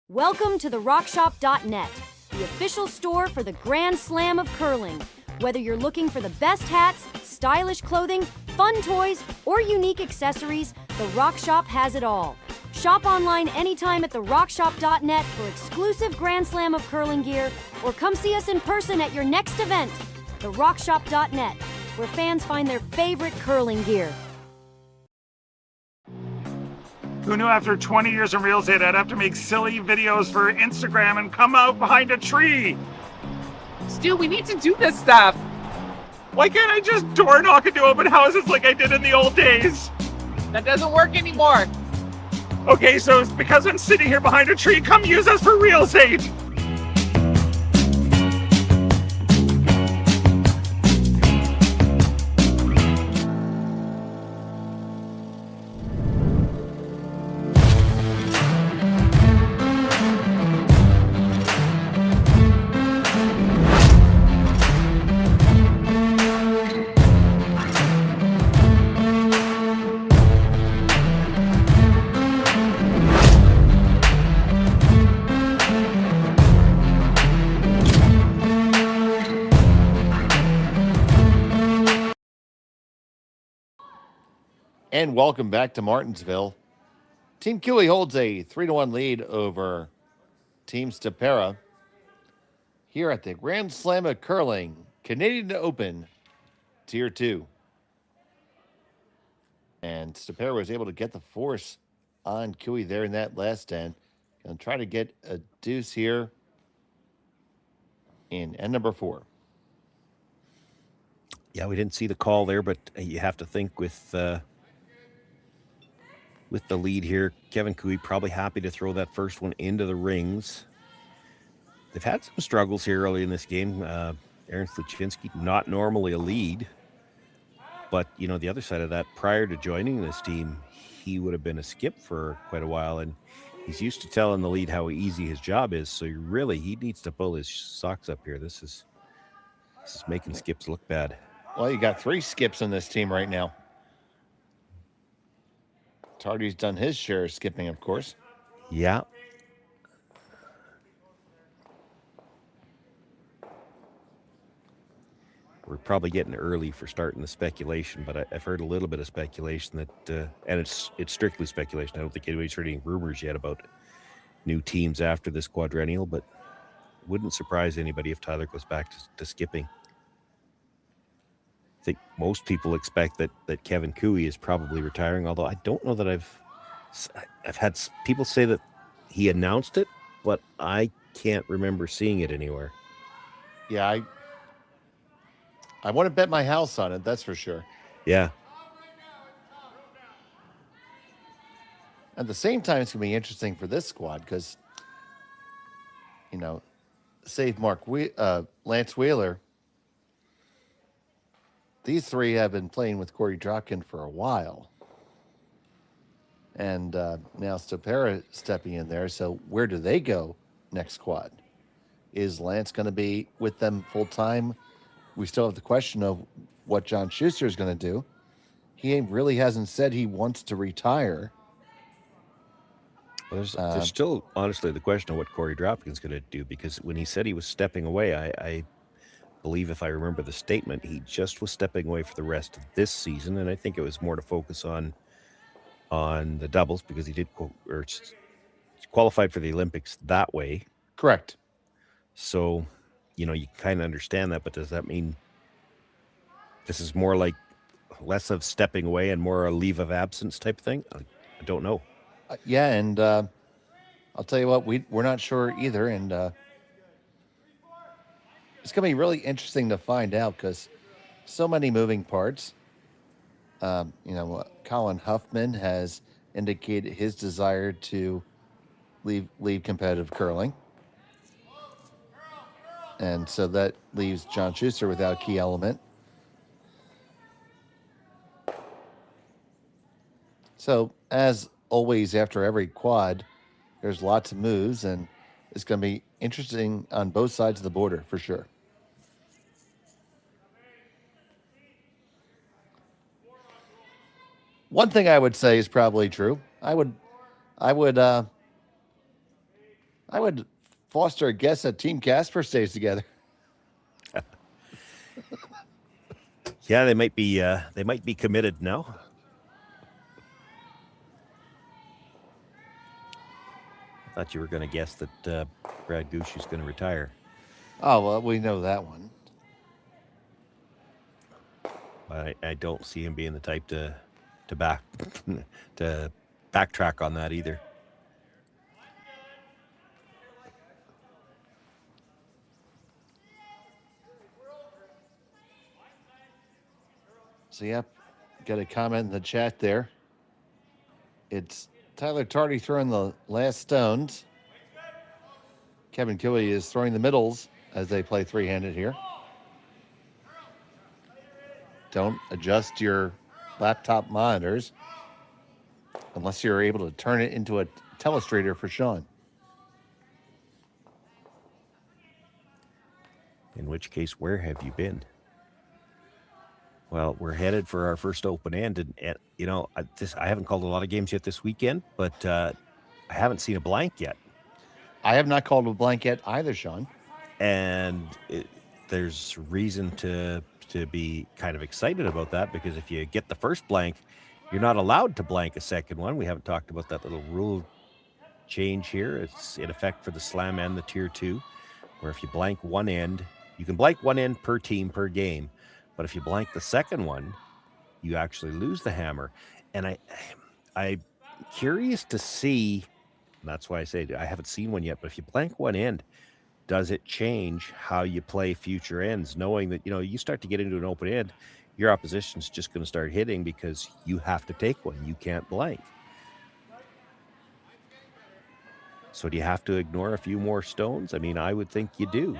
Welcome to the RockShop.net, the official store for the Grand Slam of curling. Whether you're looking for the best hats, stylish clothing, fun toys, or unique accessories, the Rock Shop has it all. Shop online anytime at therockshop.net for exclusive Grand Slam of curling gear, or come see us in person at your next event. Therockshop.net, where fans find their favorite curling gear. Who knew after 20 years in real estate I'd have to make silly videos for Instagram and come out behind a tree? Stu, we need to do this stuff. Why can't I just door knock into open houses like I did in the old days? That doesn't work anymore. Okay, so it's because I'm sitting here behind a tree. Come use us for real estate. And welcome back to Martensville. Team Kiwi holds a 3-1 lead over Team Stopera here at the Grand Slam of Curling Canadian Open Tier 2. And Stopera was able to get the force on Kiwi there in that last end. Going to try to get a deuce here in end number 4. Yeah, we didn't see the call there, but you have to think with the lead here, Kevin Cooey probably happy to throw that first one into the rings. They've had some struggles here early in this game. Aaron Sluchinski, not normally a lead, but the other side of that, prior to joining this team, he would have been a skip for quite a while, and he's used to telling the lead how easy his job is. So he needs to pull his socks up here. This is making skips look bad. Well, you got 3 skips on this team right now. Tardy's done his share of skipping, of course. Yeah. We're probably getting early for starting the speculation, but I've heard a little bit of speculation that, and it's strictly speculation. I don't think anybody's heard any rumors yet about new teams after this quadrennial, but wouldn't surprise anybody if Tyler goes back to skipping. I think most people expect that Kevin Cooey is probably retiring, although I don't know that I've had people say that he announced it, but I can't remember seeing it anywhere. Yeah, I want to bet my house on it, that's for sure. Yeah. At the same time, it's going to be interesting for this squad because, save Lance Wheeler, these 3 have been playing with Corey Dropkin for a while. And now Stopera stepping in there. So where do they go next squad? Is Lance going to be with them full time? We still have the question of what John Schuster is going to do. He really hasn't said he wants to retire. Well, there's still, honestly, the question of what Corey Dropkin's going to do, because when he said he was stepping away, I believe, if I remember the statement, he just was stepping away for the rest of this season, and I think it was more to focus on the doubles because he did qualified for the Olympics that way. Correct. So, you kind of understand that, but does that mean this is more like less of stepping away and more a leave of absence type thing? I don't know. Yeah, and I'll tell you what, we're not sure either, and it's going to be really interesting to find out because so many moving parts. Colin Huffman has indicated his desire to leave competitive curling. And so that leaves John Schuster without a key element. So as always, after every quad, there's lots of moves, and it's going to be interesting on both sides of the border for sure. One thing I would say is probably true. I would foster a guess that Team Casper stays together. Yeah, they might be committed now. I thought you were going to guess that Brad Gushue is going to retire. Oh, well, we know that one. But I don't see him being the type to back to backtrack on that either. So, yep, got a comment in the chat there. It's Tyler Tardy throwing the last stones. Kevin Cooley is throwing the middles as they play three-handed here. Don't adjust your laptop monitors unless you're able to turn it into a telestrator for Sean. In which case, where have you been? Well, we're headed for our first open end, and you know, I haven't called a lot of games yet this weekend, but I haven't seen a blank yet. I have not called a blank yet either, Sean. And there's reason to be kind of excited about that, because if you get the first blank, you're not allowed to blank a second one. We haven't talked about that little rule change here. It's in effect for the slam and the tier 2, where if you blank one end, you can blank one end per team per game. But if you blank the second one, you actually lose the hammer. And I'm curious to see, and that's why I say I haven't seen one yet, but if you blank one end, does it change how you play future ends, knowing that, you know, you start to get into an open end, your opposition's just going to start hitting because you have to take one. You can't blank. So do you have to ignore a few more stones? I mean, I would think you do.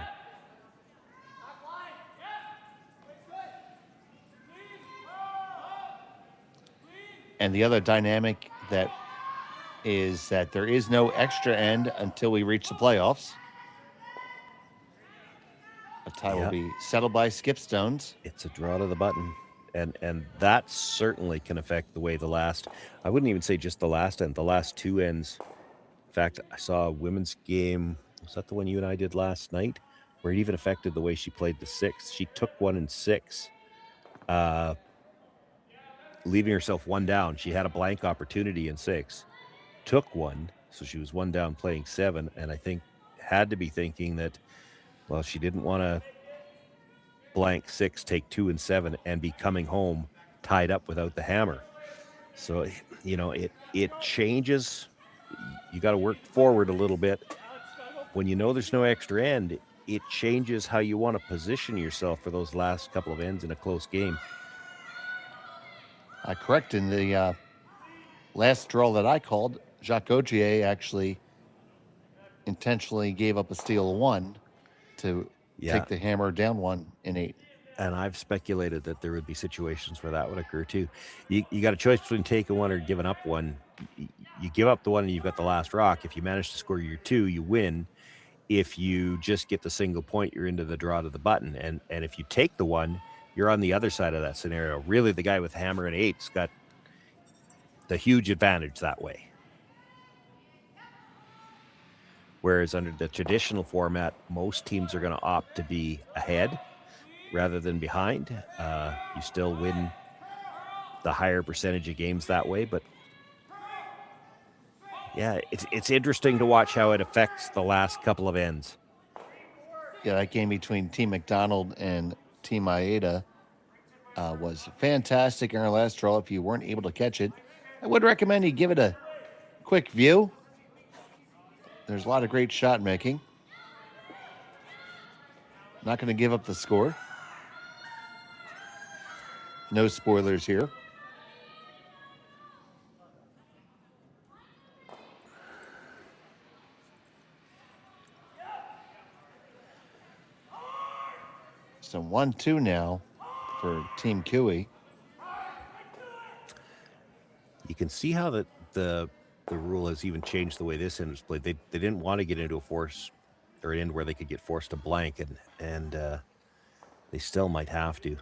And the other dynamic that is that there is no extra end until we reach the playoffs. A tie will be settled by skip stones. It's a draw to the button. And that certainly can affect the way the last, I wouldn't even say just the last end, the last two ends. In fact, I saw a women's game, was that the one you and I did last night? Where it even affected the way she played the sixth. She took one in six, leaving herself one down. She had a blank opportunity in six, took one, so she was one down playing seven, and I think had to be thinking that, well, she didn't want to blank six, take 2 and 7, and be coming home tied up without the hammer. So, you know, it changes. You got to work forward a little bit. When you know there's no extra end, it changes how you want to position yourself for those last couple of ends in a close game. Correct. In the last draw that I called, Jacques Augier actually intentionally gave up a steal of 1 to take the hammer down 1 in 8. And I've speculated that there would be situations where that would occur too. You got a choice between taking one or giving up one. You give up the one and you've got the last rock. If you manage to score your 2, you win. If you just get the single point, you're into the draw to the button. And if you take the one, you're on the other side of that scenario. Really, the guy with hammer and 8's got the huge advantage that way. Whereas under the traditional format, most teams are going to opt to be ahead rather than behind. You still win the higher percentage of games that way, but yeah, it's interesting to watch how it affects the last couple of ends. Yeah, that game between Team McDonald and Team Maeda was fantastic in our last draw. If you weren't able to catch it, I would recommend you give it a quick view. There's a lot of great shot making. Not going to give up the score. No spoilers here. So 1-2 now for Team Cooey. You can see how the rule has even changed the way this end was played. They didn't want to get into a force or an end where they could get forced to blank, and they still might have to.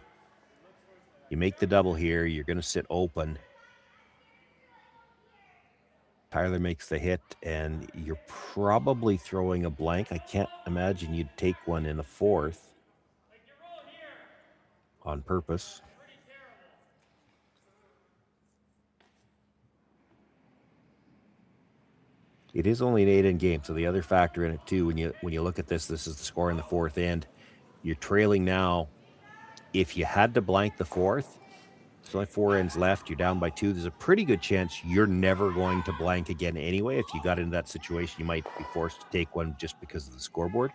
You make the double here, you're going to sit open. Tyler makes the hit, and you're probably throwing a blank. I can't imagine you'd take one in a fourth on purpose. It is only an 8-end game, so the other factor in it too, when you look at this is the score in the fourth end. You're trailing now. If you had to blank the fourth, There's only 4 ends left. You're down by 2. There's a pretty good chance you're never going to blank again anyway. If you got into that situation, you might be forced to take one just because of the scoreboard.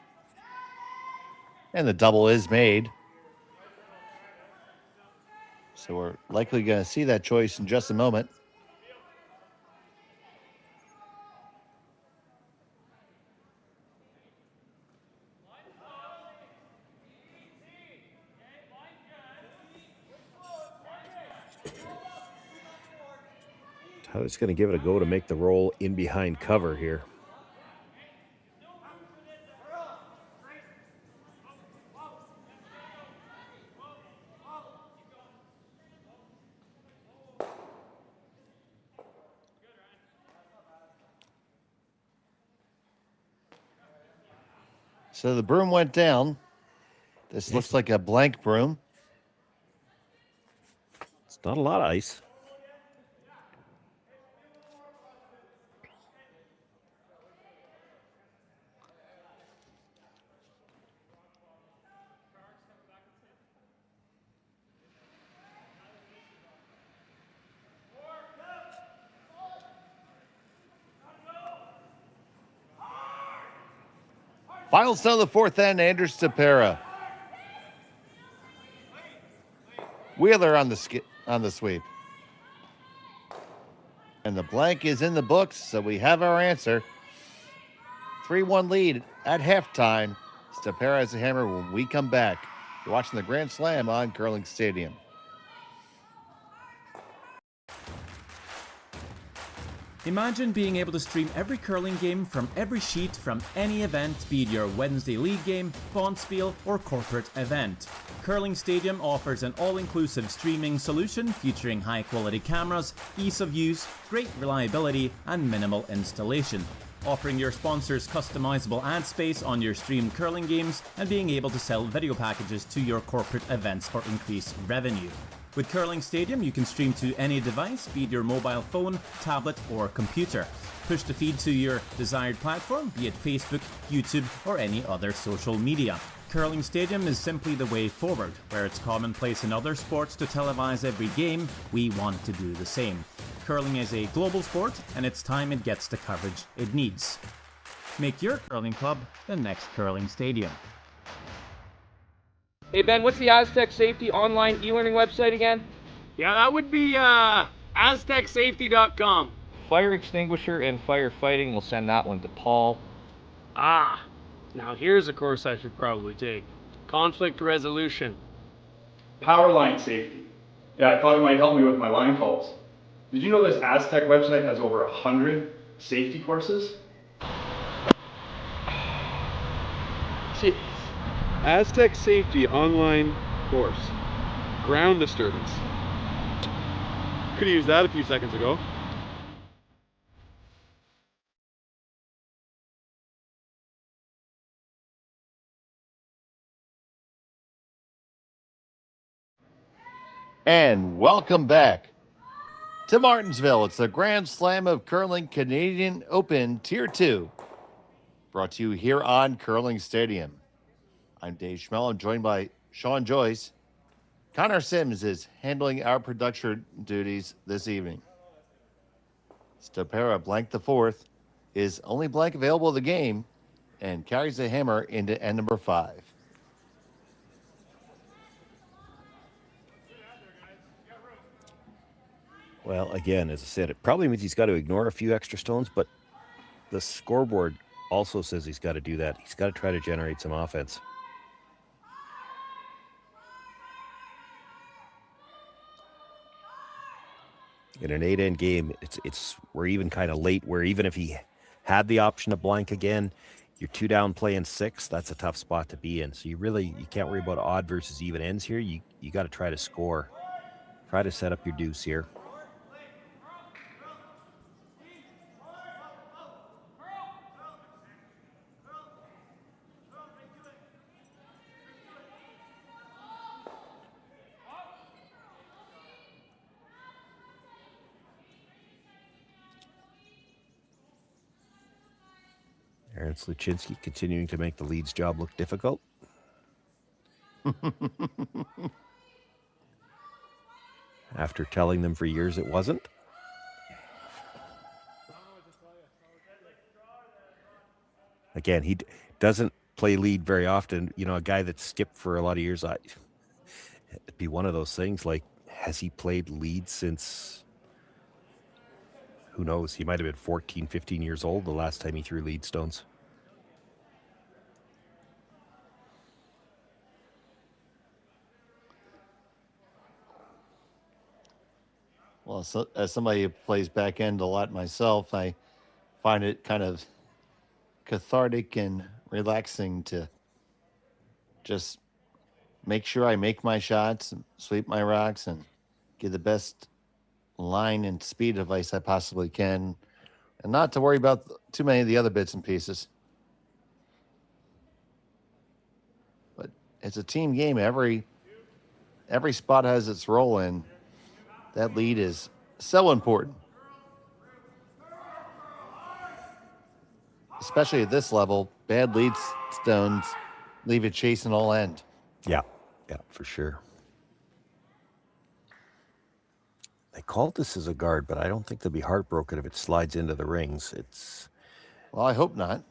And the double is made. So we're likely going to see that choice in just a moment. Tyler's going to give it a go to make the roll in behind cover here. So the broom went down. This looks like a blank broom. It's not a lot of ice. Final stone of the fourth end, Andrew Stopera. Wheeler on the sweep. And the blank is in the books, so we have our answer. 3-1 lead at halftime. Stopera has a hammer when we come back. You're watching the Grand Slam on Curling Stadium. Imagine being able to stream every curling game from every sheet from any event, be it your Wednesday league game, bonspiel, or corporate event. Curling Stadium offers an all-inclusive streaming solution featuring high-quality cameras, ease of use, great reliability, and minimal installation. Offering your sponsors customizable ad space on your streamed curling games and being able to sell video packages to your corporate events for increased revenue. With Curling Stadium, you can stream to any device, be it your mobile phone, tablet, or computer. Push the feed to your desired platform, be it Facebook, YouTube, or any other social media. Curling Stadium is simply the way forward. Where it's commonplace in other sports to televise every game, we want to do the same. Curling is a global sport, and it's time it gets the coverage it needs. Make your curling club the next Curling Stadium. Hey Ben, what's the Aztec Safety online e-learning website again? Yeah, that would be aztecsafety.com. Fire extinguisher and firefighting. We'll send that one to Paul. Ah, now here's a course I should probably take. Conflict resolution. Power line safety. Yeah, I thought it might help me with my line calls. Did you know this Aztec website has over 100 safety courses? Jeez. Aztec Safety online course. Ground disturbance. Could have used that a few seconds ago. And welcome back to Martensville. It's the Grand Slam of Curling Canadian Open Tier 2. Brought to you here on Curling Stadium. I'm Dave Schmel. I'm joined by Sean Joyce. Connor Sims is handling our production duties this evening. Stopera blank the fourth is only blank available in the game and carries the hammer into end number 5. Well, again, as I said, it probably means he's got to ignore a few extra stones, but the scoreboard also says he's got to do that. He's got to try to generate some offense. In an 8-end game, we're even kind of late, where even if he had the option to blank again, you're 2 down playing 6. That's a tough spot to be in. So you can't worry about odd versus even ends here. You got to try to score. Try to set up your deuce here. Aaron Sluchinski continuing to make the lead's job look difficult. after telling them for years it wasn't. Again, he doesn't play lead very often. You know, a guy that skipped for a lot of years, it'd be one of those things like, has he played lead since, who knows? He might have been 14, 15 years old the last time he threw lead stones. Well, so, as somebody who plays back end a lot myself, I find it kind of cathartic and relaxing to just make sure I make my shots, and sweep my rocks, and get the best line and speed of ice I possibly can, and not to worry about too many of the other bits and pieces. But it's a team game. Every spot has its role, and that lead is so important, especially at this level. Bad lead stones leave it chasing all end. Yeah, for sure. They called this as a guard, but I don't think they'll be heartbroken if it slides into the rings. Well, I hope not.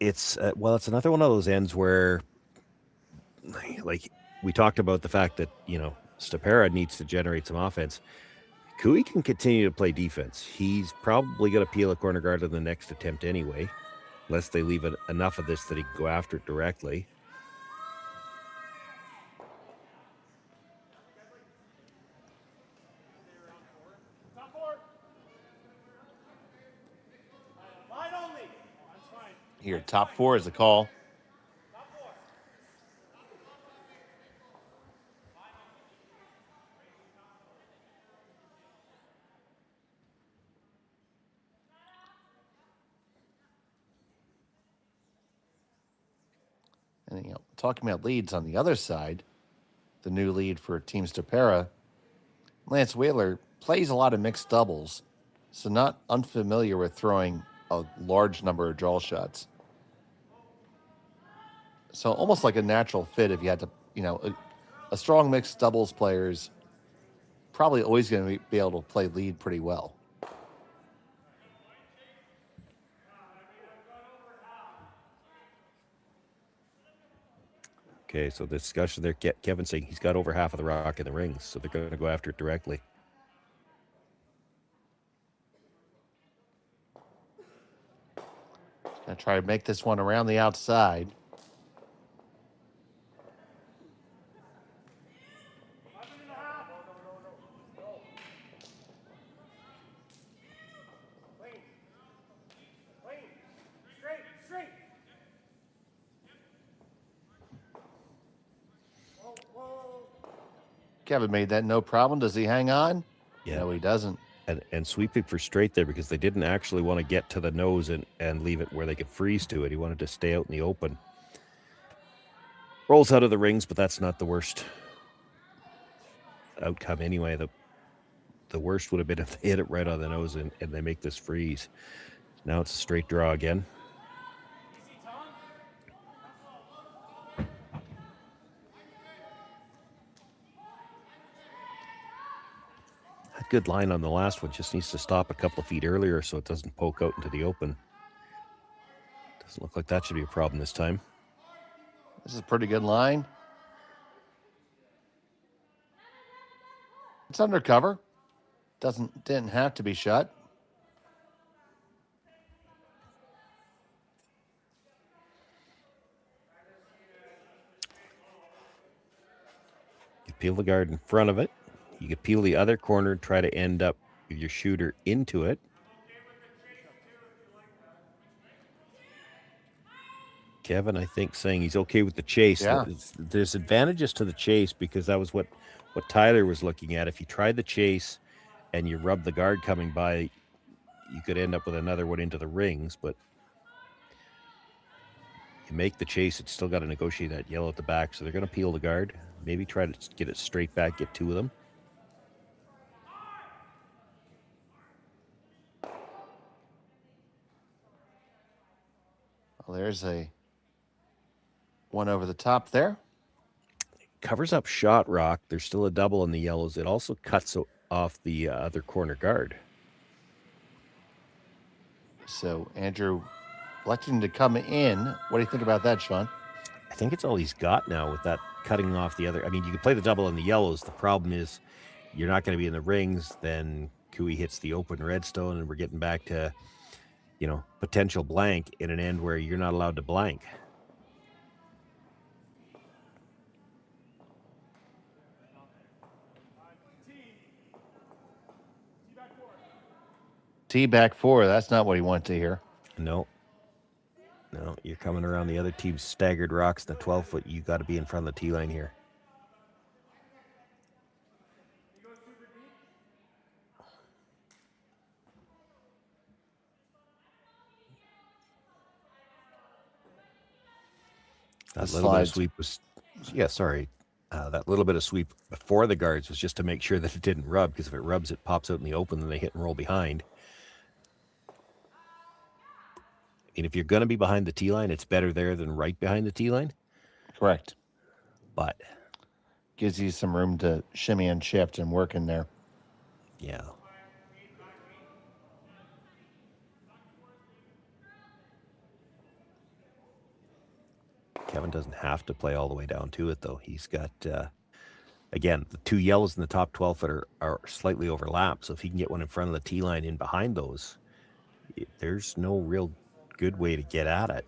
It's another one of those ends where, like, we talked about the fact that, you know, Stopera needs to generate some offense. Cooey can continue to play defense. He's probably going to peel a corner guard in the next attempt anyway, unless they leave enough of this that he can go after it directly. Here, top four is the call. And, you know, talking about leads on the other side, the new lead for Team Stopera, Lance Whaler plays a lot of mixed doubles, so not unfamiliar with throwing a large number of draw shots. So almost like a natural fit if you had to, you know, a strong mixed doubles player is probably always going to be able to play lead pretty well. Okay, so the discussion there, Kevin saying he's got over half of the rock in the rings, so they're going to go after it directly. Going to try to make this one around the outside. Kevin made that no problem. Does he hang on? Yeah. No, he doesn't. And sweeping for straight there because they didn't actually want to get to the nose and leave it where they could freeze to it. He wanted to stay out in the open. Rolls out of the rings, but that's not the worst outcome anyway. The worst would have been if they hit it right on the nose and they make this freeze. Now it's a straight draw again. Good line on the last one. Just needs to stop a couple of feet earlier so it doesn't poke out into the open. Doesn't look like that should be a problem this time. This is a pretty good line. It's undercover. Didn't have to be shut. You peel the guard in front of it. You could peel the other corner and try to end up with your shooter into it. Kevin, I think, saying he's okay with the chase. Yeah. There's advantages to the chase because that was what Tyler was looking at. If you tried the chase and you rub the guard coming by, you could end up with another one into the rings, but you make the chase, it's still got to negotiate that yellow at the back, so they're going to peel the guard. Maybe try to get it straight back, get two of them. Well, there's a one over the top there. Covers up shot rock. There's still a double in the yellows. It also cuts off the other corner guard. So Andrew electing to come in. What do you think about that, Sean? I think it's all he's got now with that cutting off the other. I mean, you can play the double in the yellows. The problem is you're not going to be in the rings. Then Cooey hits the open redstone, and we're getting back to, potential blank in an end where you're not allowed to blank. T back 4. That's not what he wanted to hear. No, you're coming around the other team's staggered rocks in the 12-foot. You got to be in front of the T line here. That little bit of sweep was, that little bit of sweep before the guards was just to make sure that it didn't rub, because if it rubs, it pops out in the open, and they hit and roll behind. And if you're going to be behind the T line, it's better there than right behind the T line. Correct. But gives you some room to shimmy and shift and work in there. Yeah. Kevin doesn't have to play all the way down to it, though. He's got, again, the two yellows in the top 12-foot are slightly overlapped. So if he can get one in front of the T line in behind those, there's no real good way to get at it.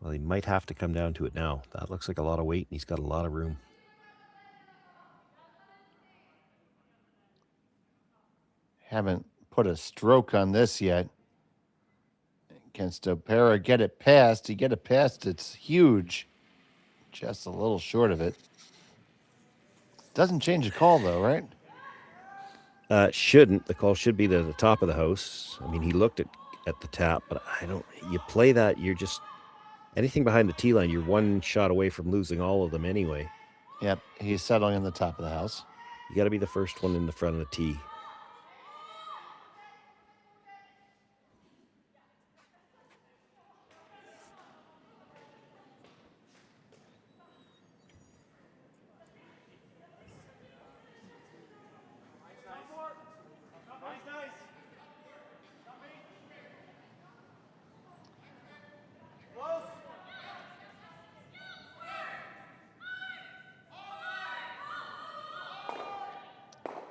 Well, he might have to come down to it now. That looks like a lot of weight, and he's got a lot of room. Haven't put a stroke on this yet. Can Stopera get it past? He get it past, it's huge. Just a little short of it. Doesn't change the call, though, right? Shouldn't. The call should be to the top of the house. I mean, he looked at the tap, but you play that, you're just, anything behind the T line, you're one shot away from losing all of them anyway. Yep, he's settling in the top of the house. You got to be the first one in the front of the tee.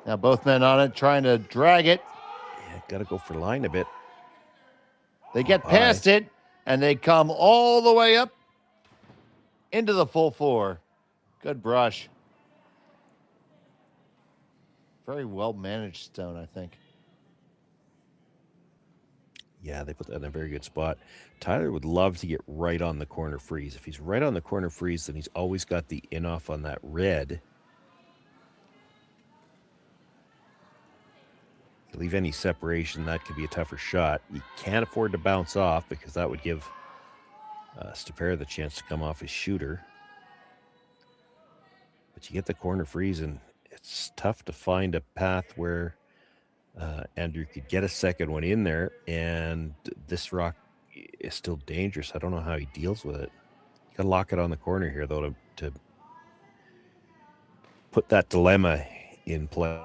Now both men on it, trying to drag it. Yeah, got to go for line a bit. They get past it, and they come all the way up into the full 4. Good brush. Very well managed stone, I think. Yeah, they put that in a very good spot. Tyler would love to get right on the corner freeze. If he's right on the corner freeze, then he's always got the in-off on that red. Leave any separation, that could be a tougher shot. You can't afford to bounce off, because that would give Stopera the chance to come off his shooter. But you get the corner freeze, and it's tough to find a path where Andrew could get a second one in there, and this rock is still dangerous. I don't know how he deals with it. You got to lock it on the corner here, though, to put that dilemma in play.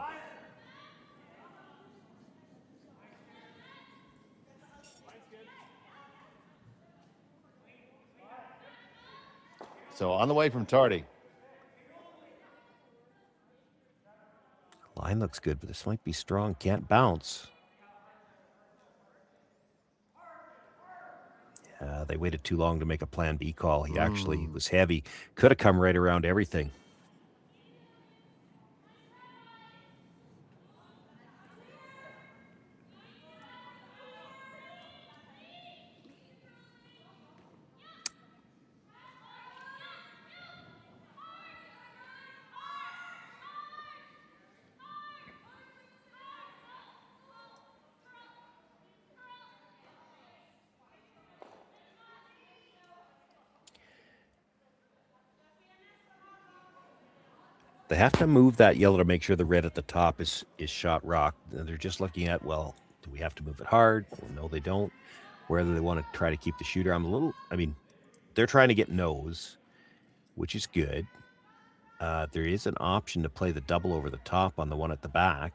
So on the way from Tardy. Line looks good, but this might be strong. Can't bounce. Yeah, they waited too long to make a plan B call. He actually was heavy. Could have come right around everything. They have to move that yellow to make sure the red at the top is shot rock. And they're just looking at, well, do we have to move it hard? Well, no, they don't. Whether they want to try to keep the shooter. They're trying to get nose. which is good. There is an option to play the double over the top on the one at the back.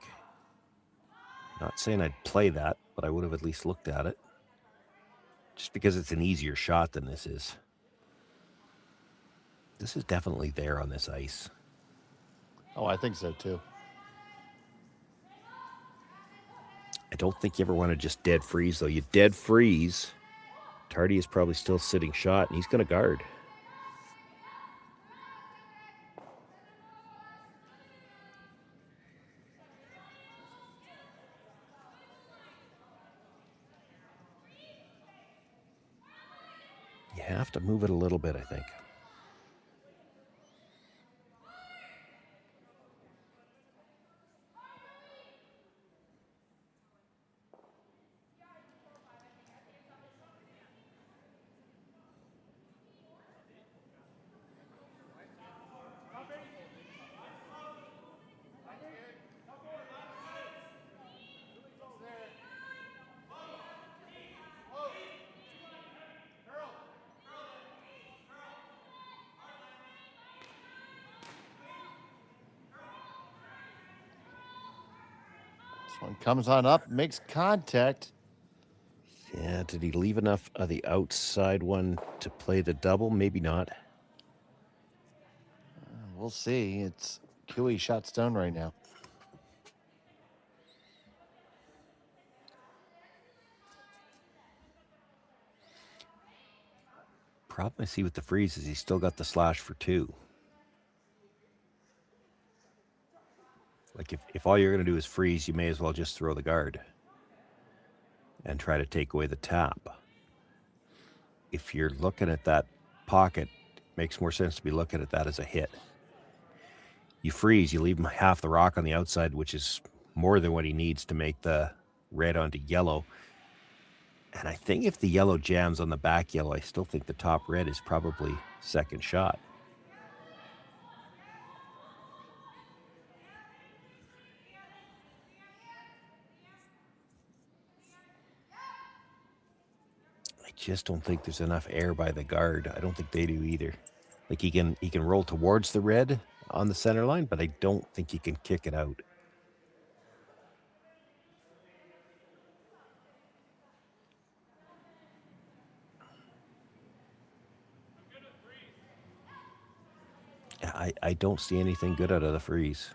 Not saying I'd play that, but I would have at least looked at it. Just because it's an easier shot than this is. This is definitely there on this ice. Oh, I think so too. I don't think you ever want to just dead freeze, though. You dead freeze, Tardy is probably still sitting shot, and he's going to guard. You have to move it a little bit, I think. One comes on up, makes contact. Yeah, did he leave enough of the outside one to play the double? Maybe not. We'll see. It's Cooey shot stone right now. Problem I see with the freeze is he's still got the slash for 2. Like, if all you're going to do is freeze, you may as well just throw the guard and try to take away the tap. If you're looking at that pocket, it makes more sense to be looking at that as a hit. You freeze, you leave him half the rock on the outside, which is more than what he needs to make the red onto yellow. And I think if the yellow jams on the back yellow, I still think the top red is probably second shot. I just don't think there's enough air by the guard. I don't think they do either. Like, he can roll towards the red on the center line, but I don't think he can kick it out. I don't see anything good out of the freeze.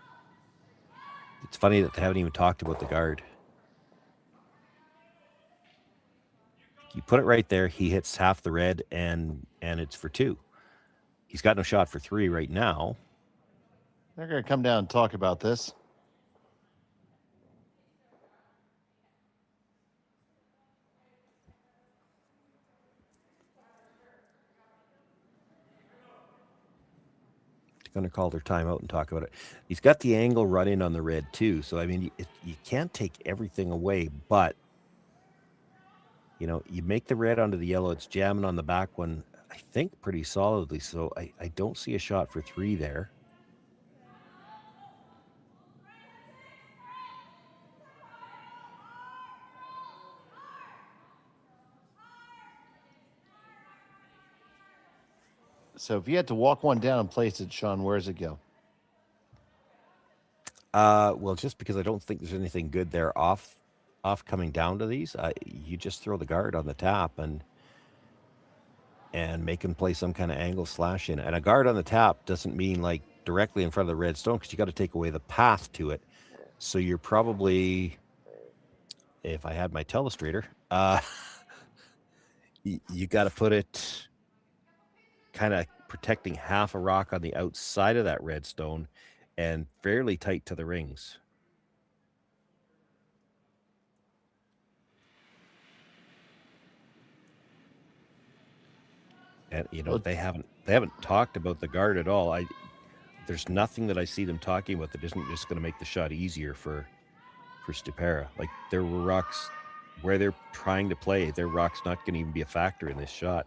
It's funny that they haven't even talked about the guard. You put it right there, he hits half the red, and it's for 2. He's got no shot for 3 right now. They're going to come down and talk about this. Going to call their timeout and talk about it. He's got the angle running on the red too, so I mean, you can't take everything away, but you know, you make the red onto the yellow, it's jamming on the back one, I think pretty solidly, so I don't see a shot for 3 there. So if you had to walk one down and place it, Sean, where does it go? Well, just because I don't think there's anything good there off coming down to these, you just throw the guard on the tap and make him play some kind of angle slash in. And a guard on the tap doesn't mean like directly in front of the red stone, because you got to take away the path to it. So you're probably, if I had my telestrator, you got to put it kind of protecting half a rock on the outside of that red stone and fairly tight to the rings. And you know, they haven't talked about the guard at all. There's nothing that I see them talking about that isn't just going to make the shot easier for Stopera. Like, there were rocks where they're trying to play, their rock's not going to even be a factor in this shot.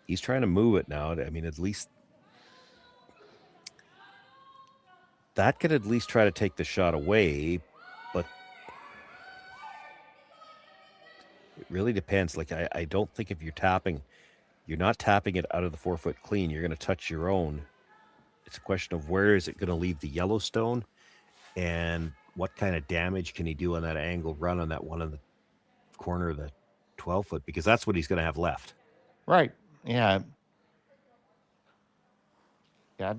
He's trying to move it now. I mean, at least that could at least try to take the shot away, but it really depends. Like, I don't think if you're tapping, You're not tapping it out of the 4-foot clean. You're going to touch your own. It's a question of where is it going to leave the Yellowstone and what kind of damage can he do on that angle run on that one in the corner of the 12-foot, because that's what he's going to have left. Right. Yeah. Yeah.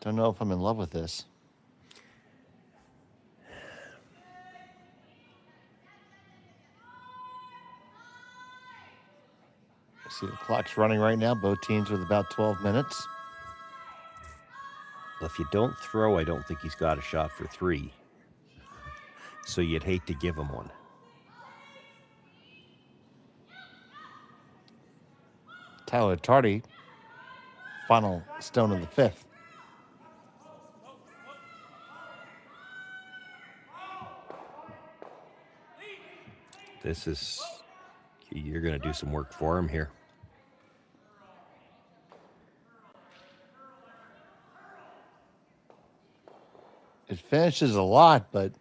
Don't know if I'm in love with this. See, the clock's running right now. Both teams with about 12 minutes. Well, if you don't throw, I don't think he's got a shot for 3. So you'd hate to give him one. Tyler Tardy, final stone of the 5th. This is, you're going to do some work for him here. It finishes a lot, but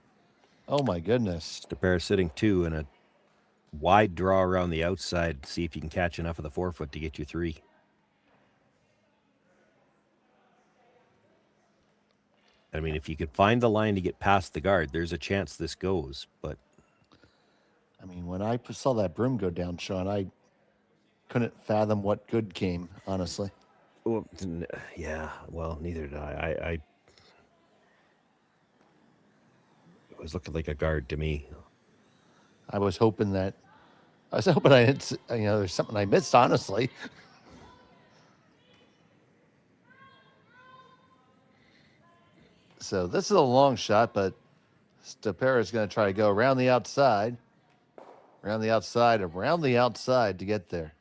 oh my goodness. Stopera sitting 2 and a wide draw around the outside. See if you can catch enough of the 4-foot to get you 3. I mean, if you could find the line to get past the guard, there's a chance this goes, but I mean, when I saw that broom go down, Sean, I couldn't fathom what good came, honestly. well, yeah, well, neither did I. It was looking like a guard to me. I was hoping I didn't, there's something I missed, honestly. So this is a long shot, but Stopera is going to try to go around the outside to get there.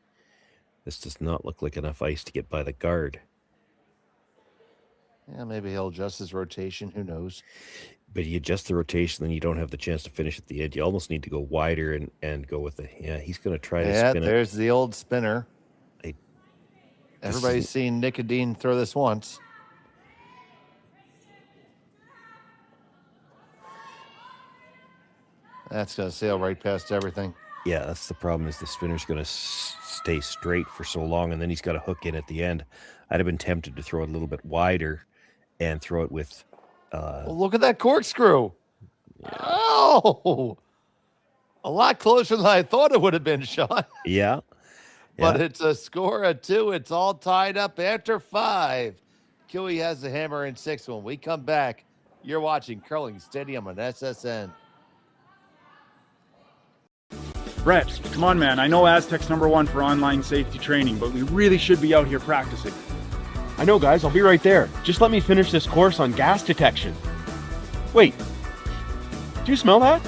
This does not look like enough ice to get by the guard. Yeah, maybe he'll adjust his rotation. Who knows? But you adjust the rotation, then you don't have the chance to finish at the edge. You almost need to go wider and go with it. Yeah, he's going to try to spin it. Yeah, there's the old spinner. Everybody's seen Nick Dean throw this once. That's going to sail right past everything. Yeah, that's the problem, is the spinner's going to stay straight for so long, and then he's got to hook in at the end. I'd have been tempted to throw it a little bit wider and throw it with... well, look at that corkscrew. Yeah. Oh! A lot closer than I thought it would have been, Sean. Yeah. But it's a score of 2. It's all tied up after 5. Kiwi has the hammer in 6. When we come back, you're watching Curling Stadium on SSN. Brett, come on, man. I know Aztec's #1 for online safety training, but we really should be out here practicing. I know, guys. I'll be right there. Just let me finish this course on gas detection. Wait. Do you smell that?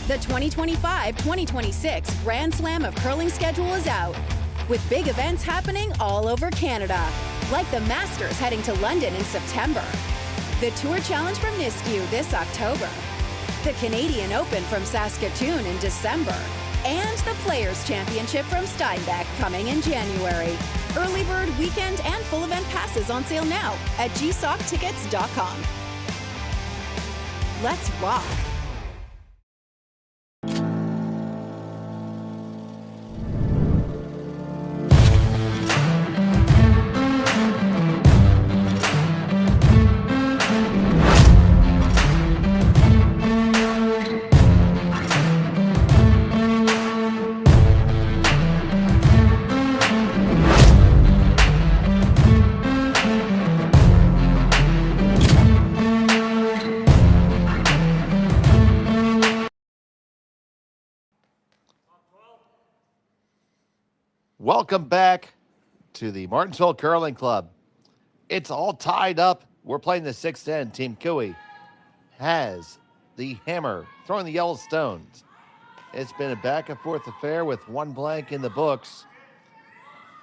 The 2025-2026 Grand Slam of Curling schedule is out, with big events happening all over Canada, like the Masters heading to London in September, the Tour Challenge from Nisku this October, the Canadian Open from Saskatchewan in December, and the Players' Championship from Steinbach coming in January. Early bird weekend and full event passes on sale now at gsoctickets.com. Let's rock! Welcome back to the Martensville Curling Club. It's all tied up. We're playing the 6th-10. Team Cooey has the hammer, throwing the yellow stones. It's been a back-and-forth affair with 1 blank in the books.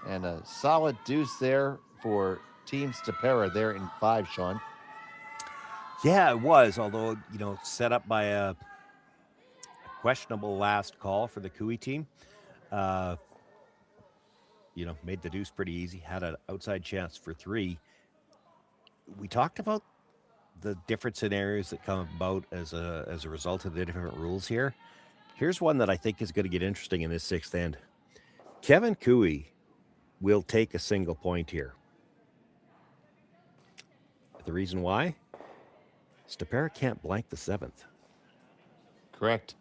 And a solid deuce there for Team Stopera there in 5, Sean. Yeah, it was, although, set up by a questionable last call for the Cooey team. Made the deuce pretty easy, had an outside chance for 3. We talked about the different scenarios that come about as a result of the different rules here. Here's one that I think is going to get interesting in this sixth end. Kevin Cooey will take a single point here. The reason why? Stopera can't blank the seventh. Correct.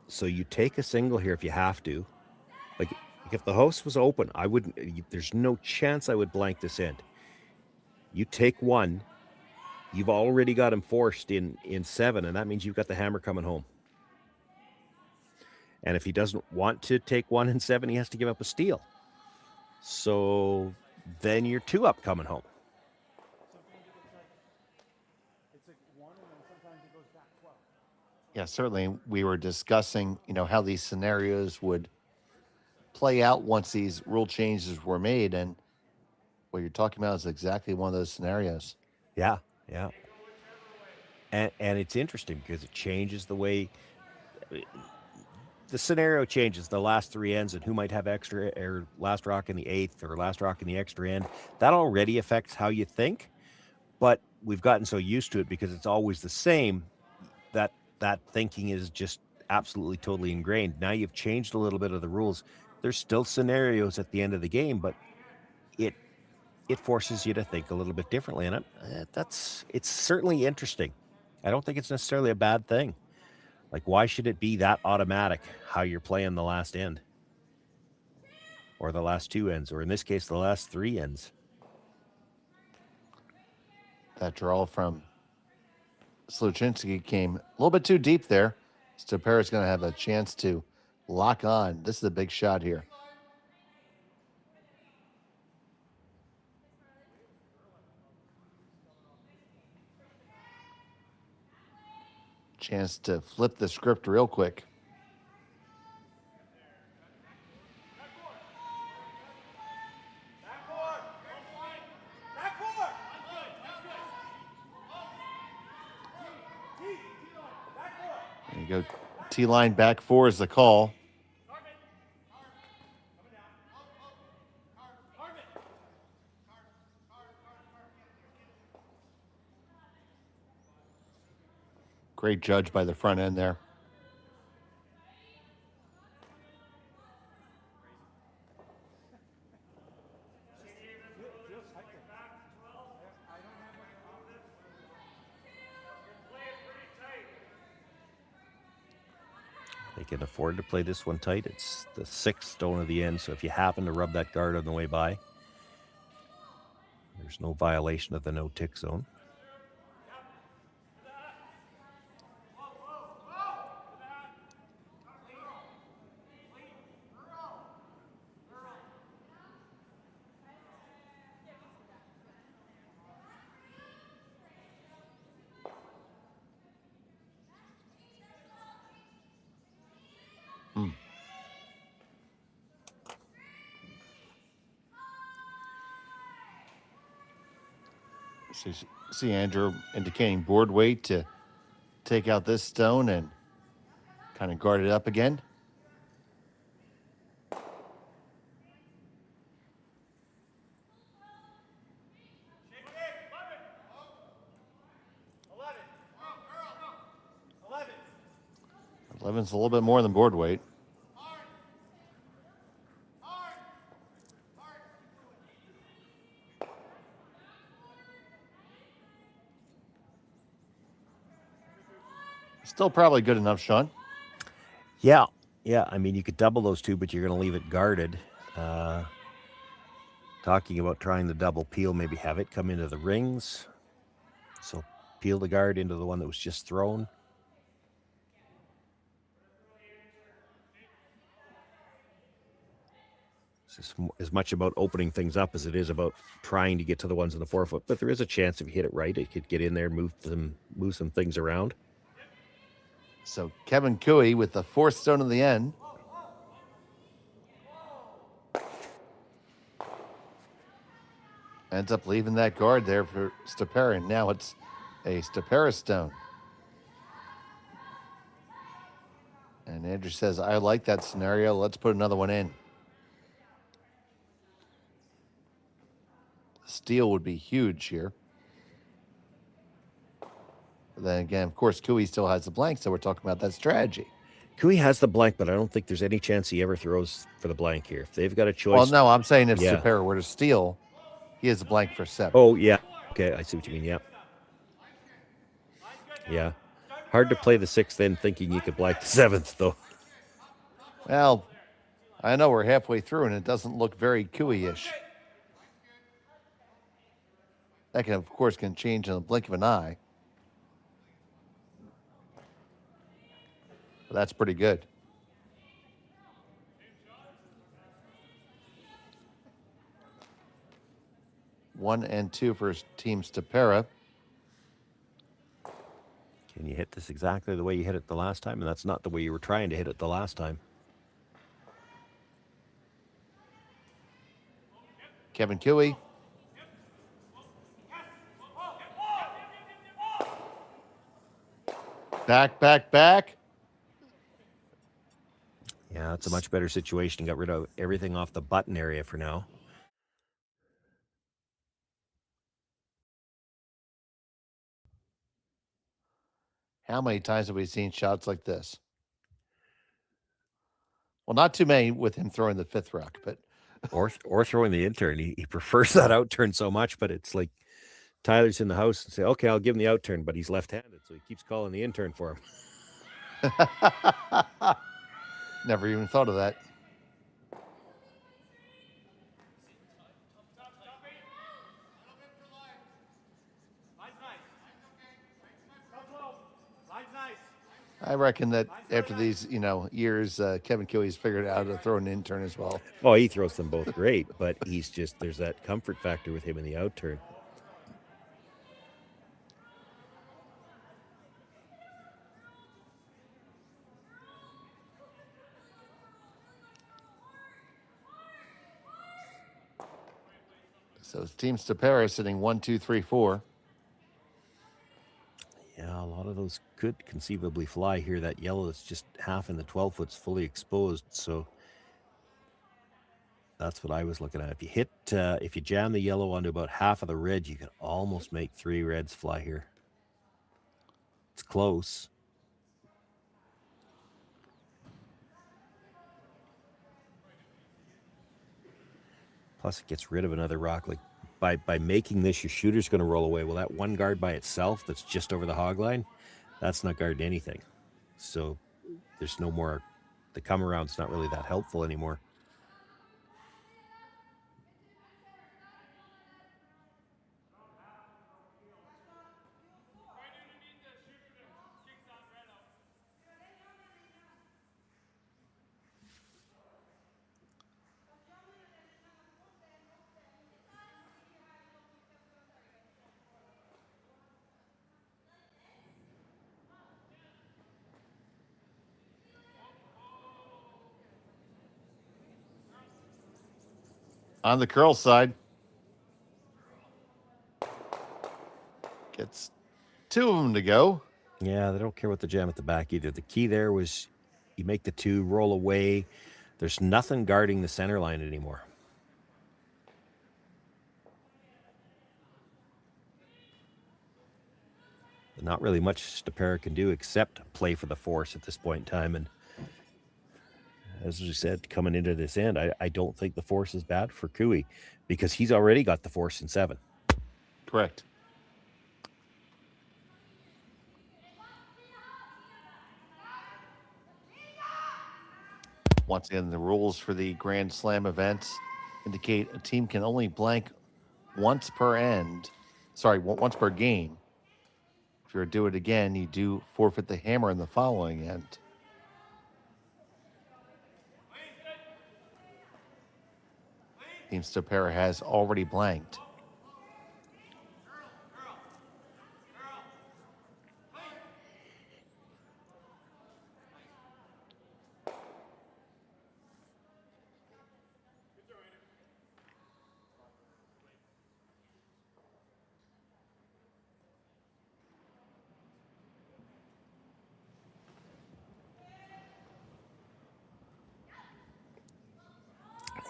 So you take a single here if you have to. Like if the house was open, I wouldn't. There's no chance I would blank this end. You take one. You've already got him forced in 7, and that means you've got the hammer coming home. And if he doesn't want to take 1 and 7, he has to give up a steal. So then you're 2 up coming home. Yeah, certainly we were discussing, how these scenarios would play out once these rule changes were made. And what you're talking about is exactly one of those scenarios. Yeah. And it's interesting because it changes the way the scenario changes the last 3 ends and who might have extra or last rock in the 8th or last rock in the extra end. That already affects how you think, but we've gotten so used to it because it's always the same that thinking is just absolutely totally ingrained. Now you've changed a little bit of the rules. There's still scenarios at the end of the game, but it forces you to think a little bit differently, and it's certainly interesting. I don't think it's necessarily a bad thing. Like, why should it be that automatic how you're playing the last end? Or the last 2 ends, or in this case, the last 3 ends. That draw from Sluchinski came a little bit too deep there. Stopera's going to have a chance to lock on. This is a big shot here. Chance to flip the script real quick. There you go. T-line back 4 is the call. Great judge by the front end there. They can afford to play this one tight. It's the 6th stone of the end, so if you happen to rub that guard on the way by, there's no violation of the no-tick zone. See Andrew indicating board weight to take out this stone and kind of guard it up again. Eleven's a little bit more than board weight. Still probably good enough, Sean. Yeah. I mean, you could double those 2, but you're going to leave it guarded. Talking about trying the double peel, maybe have it come into the rings. So peel the guard into the one that was just thrown. It's as much about opening things up as it is about trying to get to the ones in the 4 foot. But there is a chance if you hit it right, it could get in there, move some things around. So Kevin Cooey with the 4th stone of the end. Ends up leaving that guard there for Stopera. And now it's a Stopera stone. And Andrew says, I like that scenario. Let's put another one in. Steal would be huge here. But then again, of course, Cooey still has the blank, so we're talking about that strategy. Cooey has the blank, but I don't think there's any chance he ever throws for the blank here. If they've got a choice. Well, no, I'm saying if Yeah. Stopera were to steal, he has a blank for 7. Oh, yeah. Okay, I see what you mean. Yeah. Yeah. Hard to play the 6th then thinking you could blank the 7th, though. Well, I know we're halfway through, and it doesn't look very Cooey-ish. That can, of course, can change in the blink of an eye. But that's pretty good. One and 2 for Team Stopera. Can you hit this exactly the way you hit it the last time? And that's not the way you were trying to hit it the last time. Kevin Cooey. Back, back, back. Yeah, it's a much better situation. Got rid of everything off the button area for now. How many times have we seen shots like this? Well, not too many with him throwing the 5th rock, but or throwing the intern. He prefers that out turn so much, but it's like Tyler's in the house and say, okay, I'll give him the out turn, but he's left-handed, so he keeps calling the intern for him. Never even thought of that. I reckon that after these, years, Kevin Cooey's figured out how to throw an intern as well. Oh, he throws them both great, but he's just, there's that comfort factor with him in the out turn. So Team Stopera sitting 1, 2, 3, 4. Yeah, a lot of those could conceivably fly here. That yellow is just half in the 12-foot's fully exposed, so that's what I was looking at. If you jam the yellow onto about half of the red, you can almost make 3 reds fly here. It's close. Plus, it gets rid of another rock. Like by making this, your shooter's going to roll away. Well, that one guard by itself that's just over the hog line, that's not guarding anything. So there's no more. The come around's not really that helpful anymore. On the curl side, gets 2 of them to go. Yeah, they don't care what the jam at the back either. The key there was you make the 2 roll away. There's nothing guarding the center line anymore. Not really much Stopera can do except play for the force at this point in time. And as we said, coming into this end, I don't think the force is bad for Cooey because he's already got the force in 7. Correct. Once again, the rules for the Grand Slam events indicate a team can only blank once per end. Sorry, once per game. If you were to do it again, you do forfeit the hammer in the following end. Team Stopera has already blanked.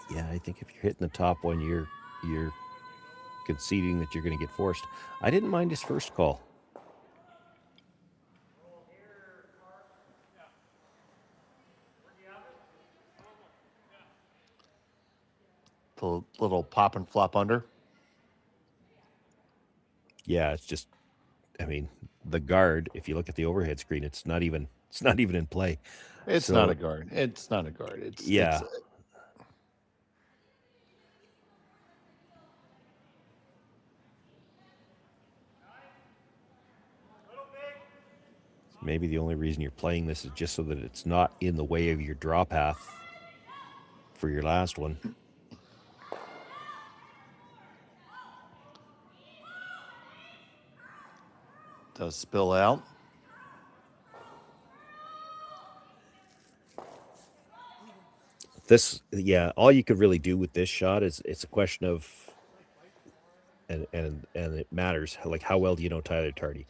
Yeah, I think if you're hitting the top one, you're conceding that you're going to get forced. I didn't mind his first call. The little pop and flop under. Yeah, it's just, I mean, the guard, if you look at the overhead screen, it's not even in play. It's So, not a guard. It's not a guard. yeah. Maybe the only reason you're playing this is just so that it's not in the way of your draw path for your last one. Does spill out. This, yeah, all you could really do with this shot is it's a question of, and it matters, like how well do you know Tyler Tardy?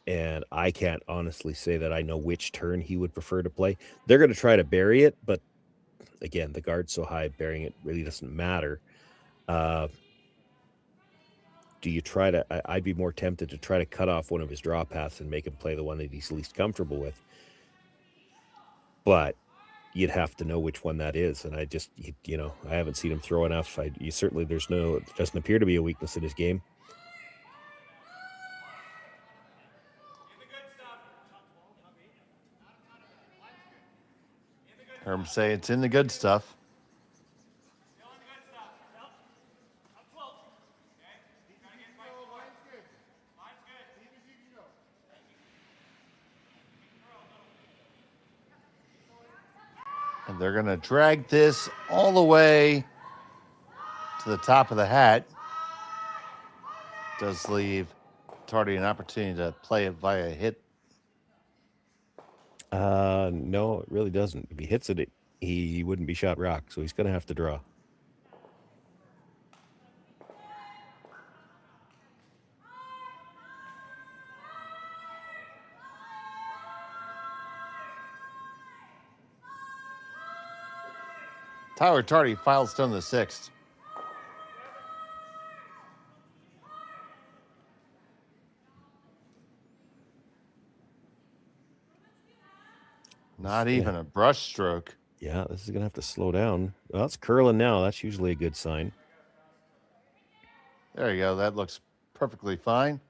And I can't honestly say that I know which turn he would prefer to play. They're going to try to bury it, but again, the guard's so high, burying it really doesn't matter. Do you try to, I'd be more tempted to try to cut off one of his draw paths and make him play the one that he's least comfortable with. But you'd have to know which one that is. And I just, you know, I haven't seen him throw enough. It doesn't appear to be a weakness in his game. Heard him say it's in the good stuff. And they're going to drag this all the way to the top of the hat. Does leave Tardy an opportunity to play it via hit. No, it really doesn't. If he hits it, he wouldn't be shot rock, so he's going to have to draw. Tyler Tardy files down the sixth. Not even a brush stroke. Yeah, this is going to have to slow down. Well, it's curling now. That's usually a good sign. There you go. That looks perfectly fine.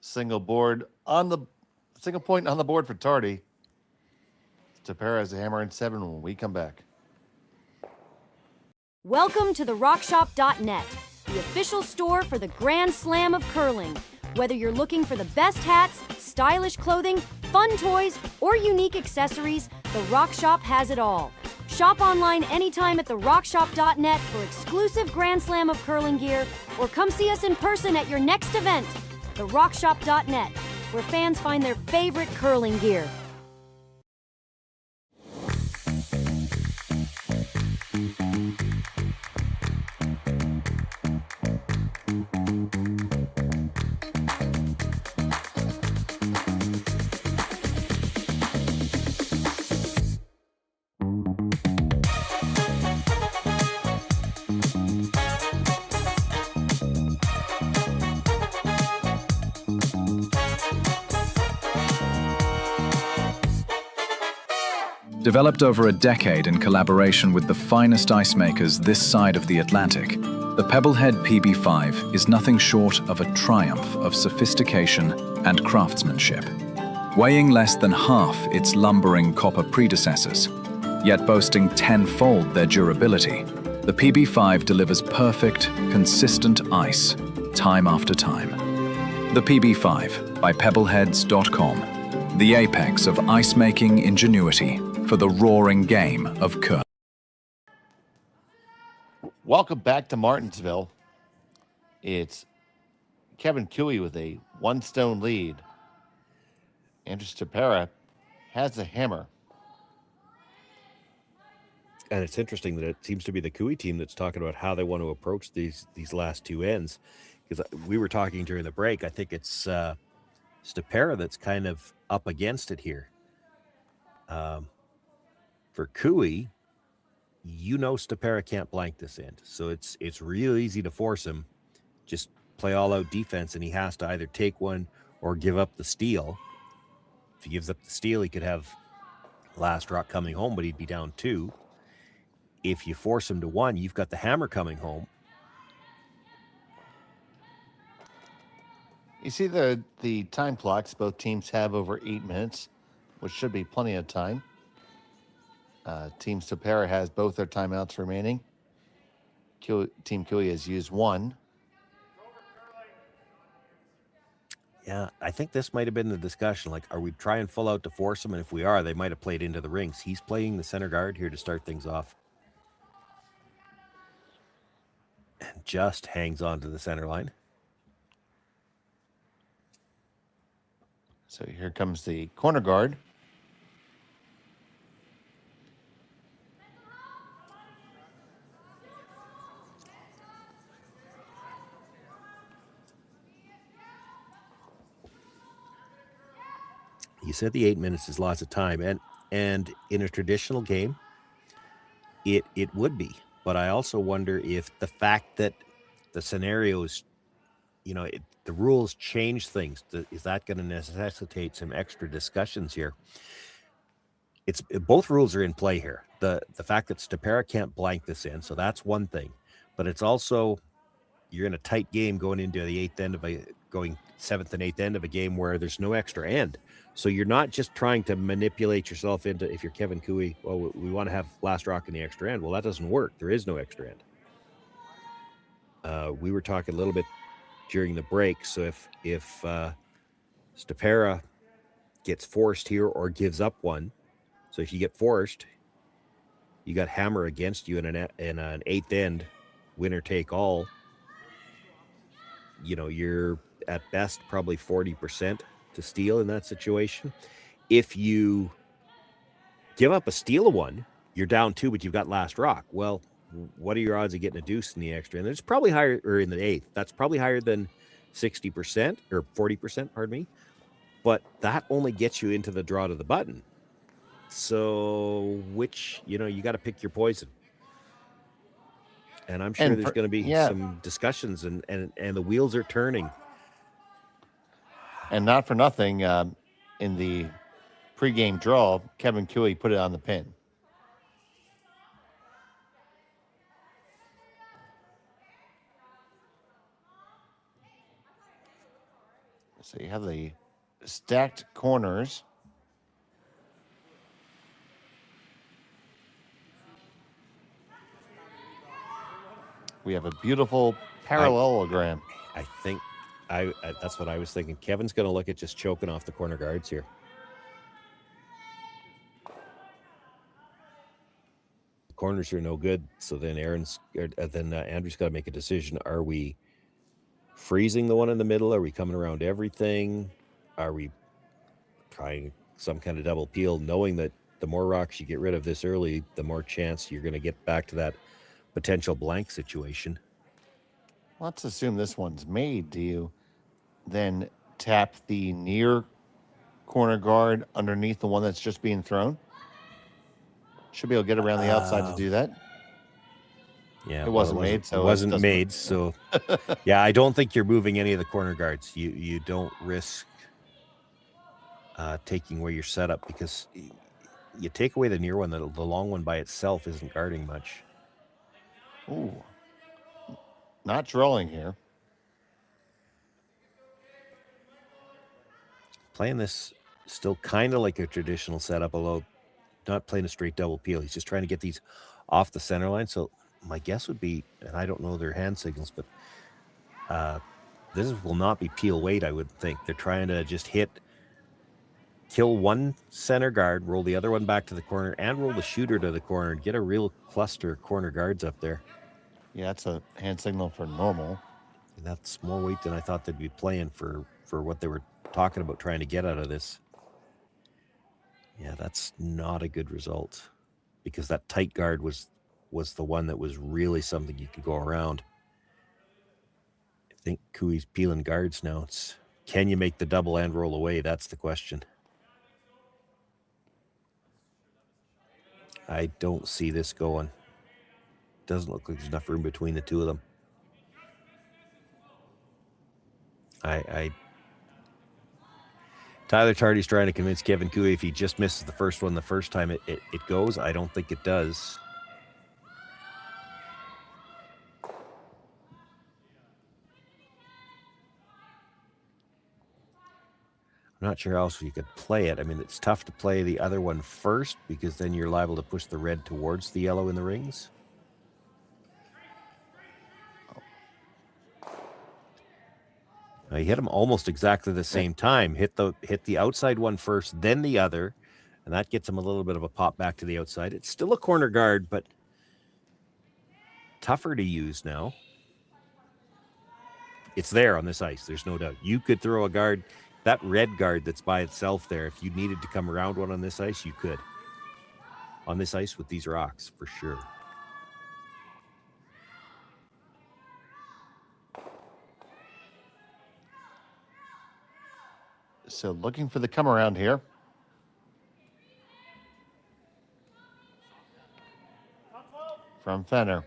Single point on the board for Tardy. Stopera has a hammer and 7 when we come back. Welcome to the rockshop.net, the official store for the Grand Slam of curling. Whether you're looking for the best hats, stylish clothing, fun toys, or unique accessories, the Rock Shop has it all. Shop online anytime at therockshop.net for exclusive Grand Slam of curling gear, or come see us in person at your next event. Therockshop.net, where fans find their favorite curling gear. Developed over a decade in collaboration with the finest ice makers this side of the Atlantic, the Pebblehead PB5 is nothing short of a triumph of sophistication and craftsmanship. Weighing less than half its lumbering copper predecessors, yet boasting tenfold their durability, the PB5 delivers perfect, consistent ice, time after time. The PB5 by pebbleheads.com, the apex of ice-making ingenuity for the roaring game of curling. Welcome back to Martensville. It's Kevin Cooey with a 1-stone lead. Andrew Stopera has a hammer. And it's interesting that it seems to be the Cooey team that's talking about how they want to approach these last two ends. Because we were talking during the break, I think it's Stopera that's kind of up against it here. For Cooey, you know Stopera can't blank this end. So it's real easy to force him. Just play all-out defense, and he has to either take one or give up the steal. If he gives up the steal, he could have last rock coming home, but he'd be down 2. if you force him to one, you've got the hammer coming home. You see the time clocks. Both teams have over 8 minutes, which should be plenty of time. Team Stopera has both their timeouts remaining. Team Kui has used one. Yeah, I think this might have been the discussion. Like, are we trying full out to force him? And if we are, they might have played into the rings. He's playing the center guard here to start things off. And just hangs on to the center line. So here comes the corner guard. You said the 8 minutes is lots of time, and in a traditional game, it would be. But I also wonder if the fact that the scenarios, the rules change things. Is that going to necessitate some extra discussions here? Both rules are in play here. The fact that Stopera can't blank this in, so that's one thing. But it's also, you're in a tight game going into the going 7th and 8th end of a game where there's no extra end. So you're not just trying to manipulate yourself into, if you're Kevin Kui, well, we want to have last rock in the extra end. Well, that doesn't work. There is no extra end. We were talking a little bit during the break. So if Stopera gets forced here or gives up one, so if you get forced, you got hammer against you in an 8th end, winner take all. You're at best probably 40% to steal in that situation. If you give up a steal of one, you're down 2, but you've got last rock. Well, what are your odds of getting a deuce in the extra? And it's probably higher, or in the 8th. That's probably higher than 60% or 40%, pardon me. But that only gets you into the draw to the button. So you got to pick your poison. And I'm sure there's going to be some discussions, and the wheels are turning. And not for nothing, in the pregame draw, Kevin Kui put it on the pin. So you have the stacked corners. We have a beautiful parallelogram. I think I that's what I was thinking. Kevin's going to look at just choking off the corner guards here. The corners are no good, so then Andrew's got to make a decision. Are we freezing the one in the middle? Are we coming around everything? Are we trying some kind of double peel, knowing that the more rocks you get rid of this early, the more chance you're going to get back to that potential blank situation? Let's assume this one's made. Do you then tap the near corner guard underneath the one that's just being thrown? Should be able to get around the outside to do that. Yeah, it wasn't made, so it wasn't made. So, yeah, I don't think you're moving any of the corner guards. You don't risk taking away your setup, because you take away the near one, the long one by itself isn't guarding much. Ooh, not drawing here. Playing this still kind of like a traditional setup, although not playing a straight double peel. He's just trying to get these off the center line. So my guess would be, and I don't know their hand signals, but this will not be peel weight, I would think. They're trying to just kill one center guard, roll the other one back to the corner, and roll the shooter to the corner and get a real cluster of corner guards up there. Yeah, that's a hand signal for normal. And that's more weight than I thought they'd be playing for what they were talking about trying to get out of this. Yeah, that's not a good result, because that tight guard was the one that was really something you could go around. I think Kui's peeling guards now. Can you make the double and roll away? That's the question. I don't see this going. Doesn't look like there's enough room between the two of them. Tyler Tardy's trying to convince Kevin Kui if he just misses the first one the first time it goes. I don't think it does. I'm not sure how else you could play it. I mean, it's tough to play the other one first because then you're liable to push the red towards the yellow in the rings. You hit them almost exactly the same time. Hit the outside one first, then the other, and that gets them a little bit of a pop back to the outside. It's still a corner guard, but tougher to use now. It's there on this ice. There's no doubt. You could throw a guard, that red guard that's by itself there. If you needed to come around one on this ice, you could. On this ice with these rocks, for sure. So looking for the come around here. From Fenner.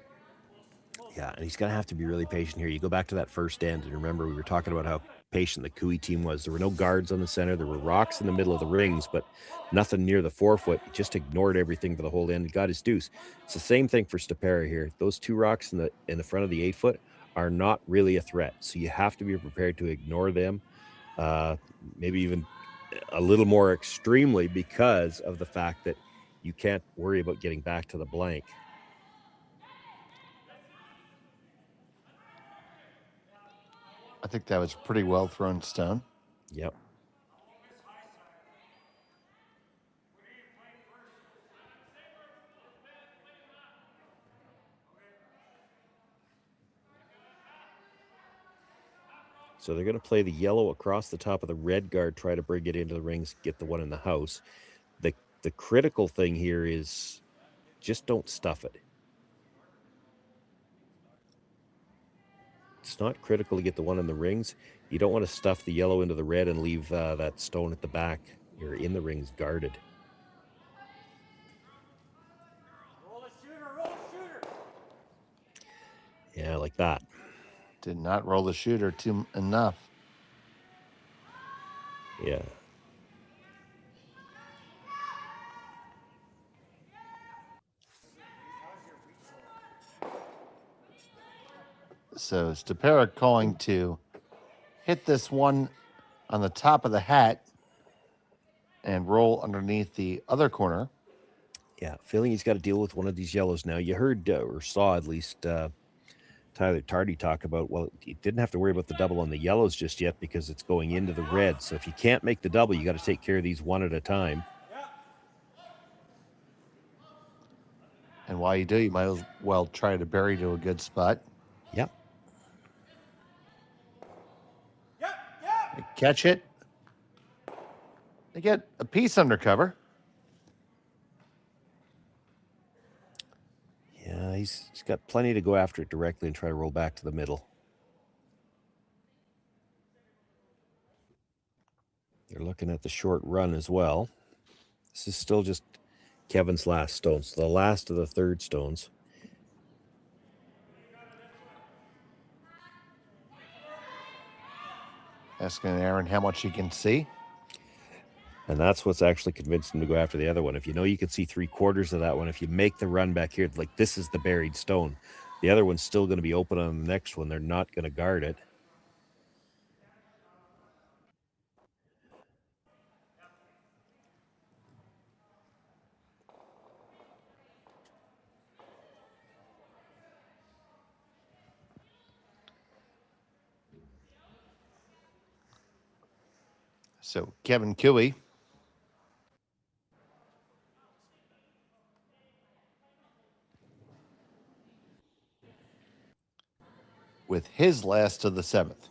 Yeah, and he's going to have to be really patient here. You go back to that first end, and remember we were talking about how patient the Cooey team was. There were no guards on the center. There were rocks in the middle of the rings, but nothing near the 4-foot. He just ignored everything for the whole end and got his deuce. It's the same thing for Stopera here. Those 2 rocks in the front of the 8-foot are not really a threat, so you have to be prepared to ignore them, maybe even a little more extremely because of the fact that you can't worry about getting back to the blank. I think that was pretty well thrown stone. Yep. So they're going to play the yellow across the top of the red guard, try to bring it into the rings, get the one in the house. The critical thing here is just don't stuff it. It's not critical to get the one in the rings. You don't want to stuff the yellow into the red and leave that stone at the back or in the rings guarded. Roll the shooter. Yeah, like that. Did not roll the shooter enough. Yeah. So Stopera calling to hit this one on the top of the hat and roll underneath the other corner. Yeah, feeling he's got to deal with one of these yellows now. You heard or saw at least Tyler Tardy talk about, well, you didn't have to worry about the double on the yellows just yet because it's going into the red. So if you can't make the double, you got to take care of these one at a time. And while you do, you might as well try to bury to a good spot. Yep. They catch it. They get a piece under cover. Yeah, he's got plenty to go after it directly and try to roll back to the middle. They're looking at the short run as well. This is still just Kevin's last stone. So the last of the third stones. Asking Aaron how much he can see. And that's what's actually convinced him to go after the other one. If you know you can see 3/4 of that one, if you make the run back here, like this is the buried stone. The other one's still going to be open on the next one. They're not going to guard it. So Kevin Cooey with his last of the 7th.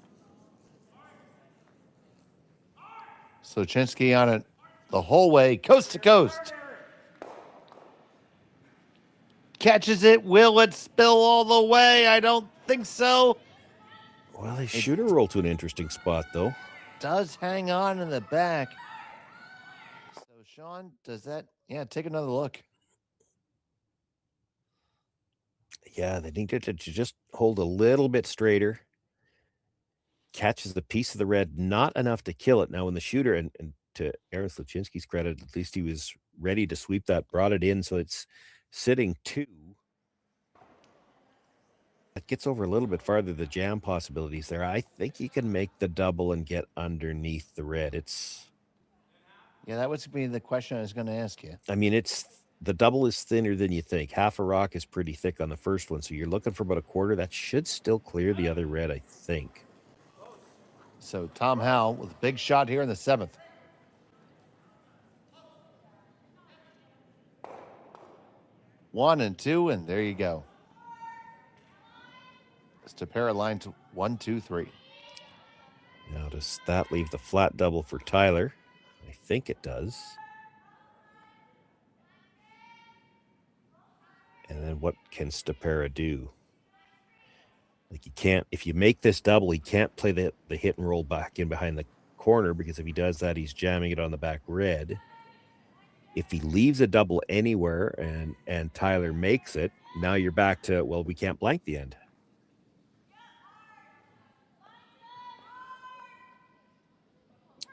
So Chinsky on it the whole way, coast to coast. Catches it. Will it spill all the way? I don't think so. Well, his shooter rolled to an interesting spot, though. Does hang on in the back. So Sean, does that? Yeah, take another look. Yeah, they need to just hold a little bit straighter. Catches the piece of the red, not enough to kill it. Now, when the shooter, and to Aaron Sluchinski's credit, at least he was ready to sweep that, brought it in, so it's sitting 2. It gets over a little bit farther, the jam possibilities there. I think he can make the double and get underneath the red. It's Yeah, that was be the question I was going to ask you. I mean, the double is thinner than you think. Half a rock is pretty thick on the first one, so you're looking for about a quarter. That should still clear the other red, I think. So Tom Howell with a big shot here in the 7th. One and two, and there you go. Stopera line to 1, 2, 3. Now, does that leave the flat double for Tyler? I think it does. And then what can Stopera do? Like, he can't, if you make this double, he can't play the hit and roll back in behind the corner, because if he does that, he's jamming it on the back red. If he leaves a double anywhere and Tyler makes it, now you're back to, well, we can't blank the end.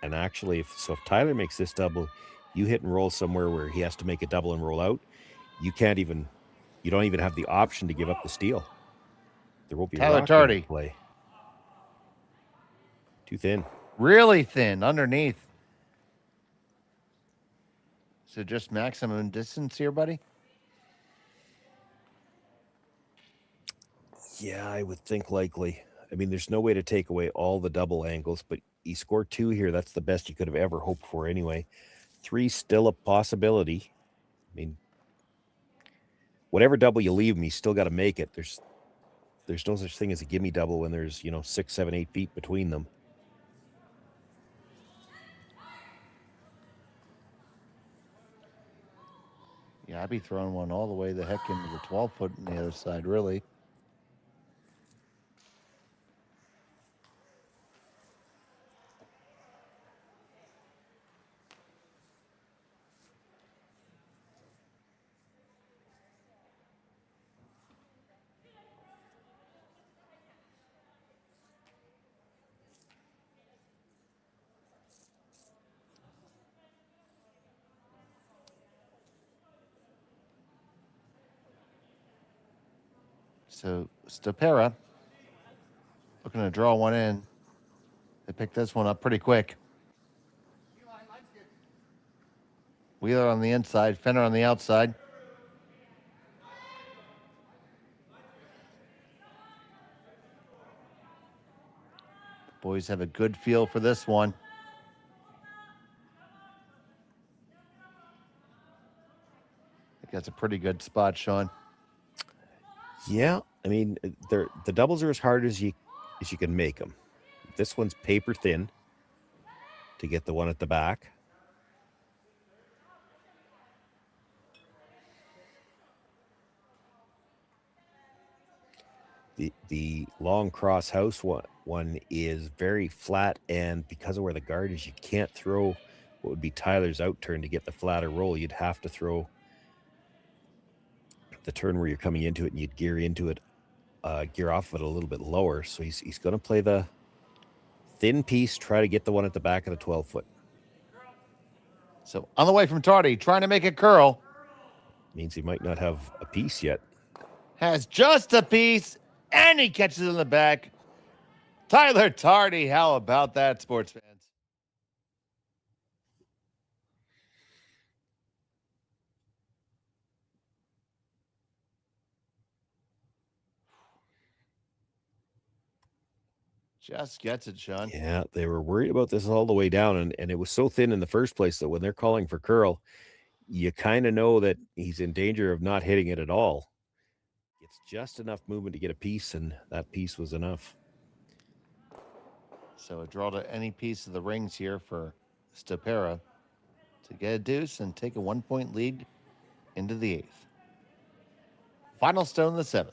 And actually, if Tyler makes this double, you hit and roll somewhere where he has to make a double and roll out, you don't even have the option to give up the steal. There won't be Tyler a Tardy play. Too thin. Really thin underneath. So just maximum distance here, buddy? Yeah, I would think likely. I mean, there's no way to take away all the double angles, but he scored 2 here. That's the best you could have ever hoped for anyway. 3 still a possibility. I mean, whatever double you leave him, he's still got to make it. There's no such thing as a gimme double when there's, 6, 7, 8 feet between them. Yeah, I'd be throwing one all the way the heck into the 12-foot on the other side, really. So Stopera looking to draw one in. They picked this one up pretty quick. Wheeler on the inside, Fenner on the outside. The boys have a good feel for this one. I think that's a pretty good spot, Sean. Yeah, I mean, the doubles are as hard as you can make them. This one's paper thin to get the one at the back. The long cross house one is very flat, and because of where the guard is, you can't throw what would be Tyler's out turn to get the flatter roll. You'd have to throw the turn where you're coming into it, and you'd gear into it, gear off of it a little bit lower. So he's going to play the thin piece, try to get the one at the back of the 12-foot. So on the way from Tardy, trying to make it curl. Means he might not have a piece yet. Has just a piece, and he catches it in the back. Tyler Tardy, how about that, sports fans? Just gets it, Sean. Yeah, they were worried about this all the way down, and it was so thin in the first place that when they're calling for curl, you kind of know that he's in danger of not hitting it at all. It's just enough movement to get a piece, and that piece was enough. So a draw to any piece of the rings here for Stopera to get a deuce and take a 1-point lead into the 8th. Final stone in the 7th.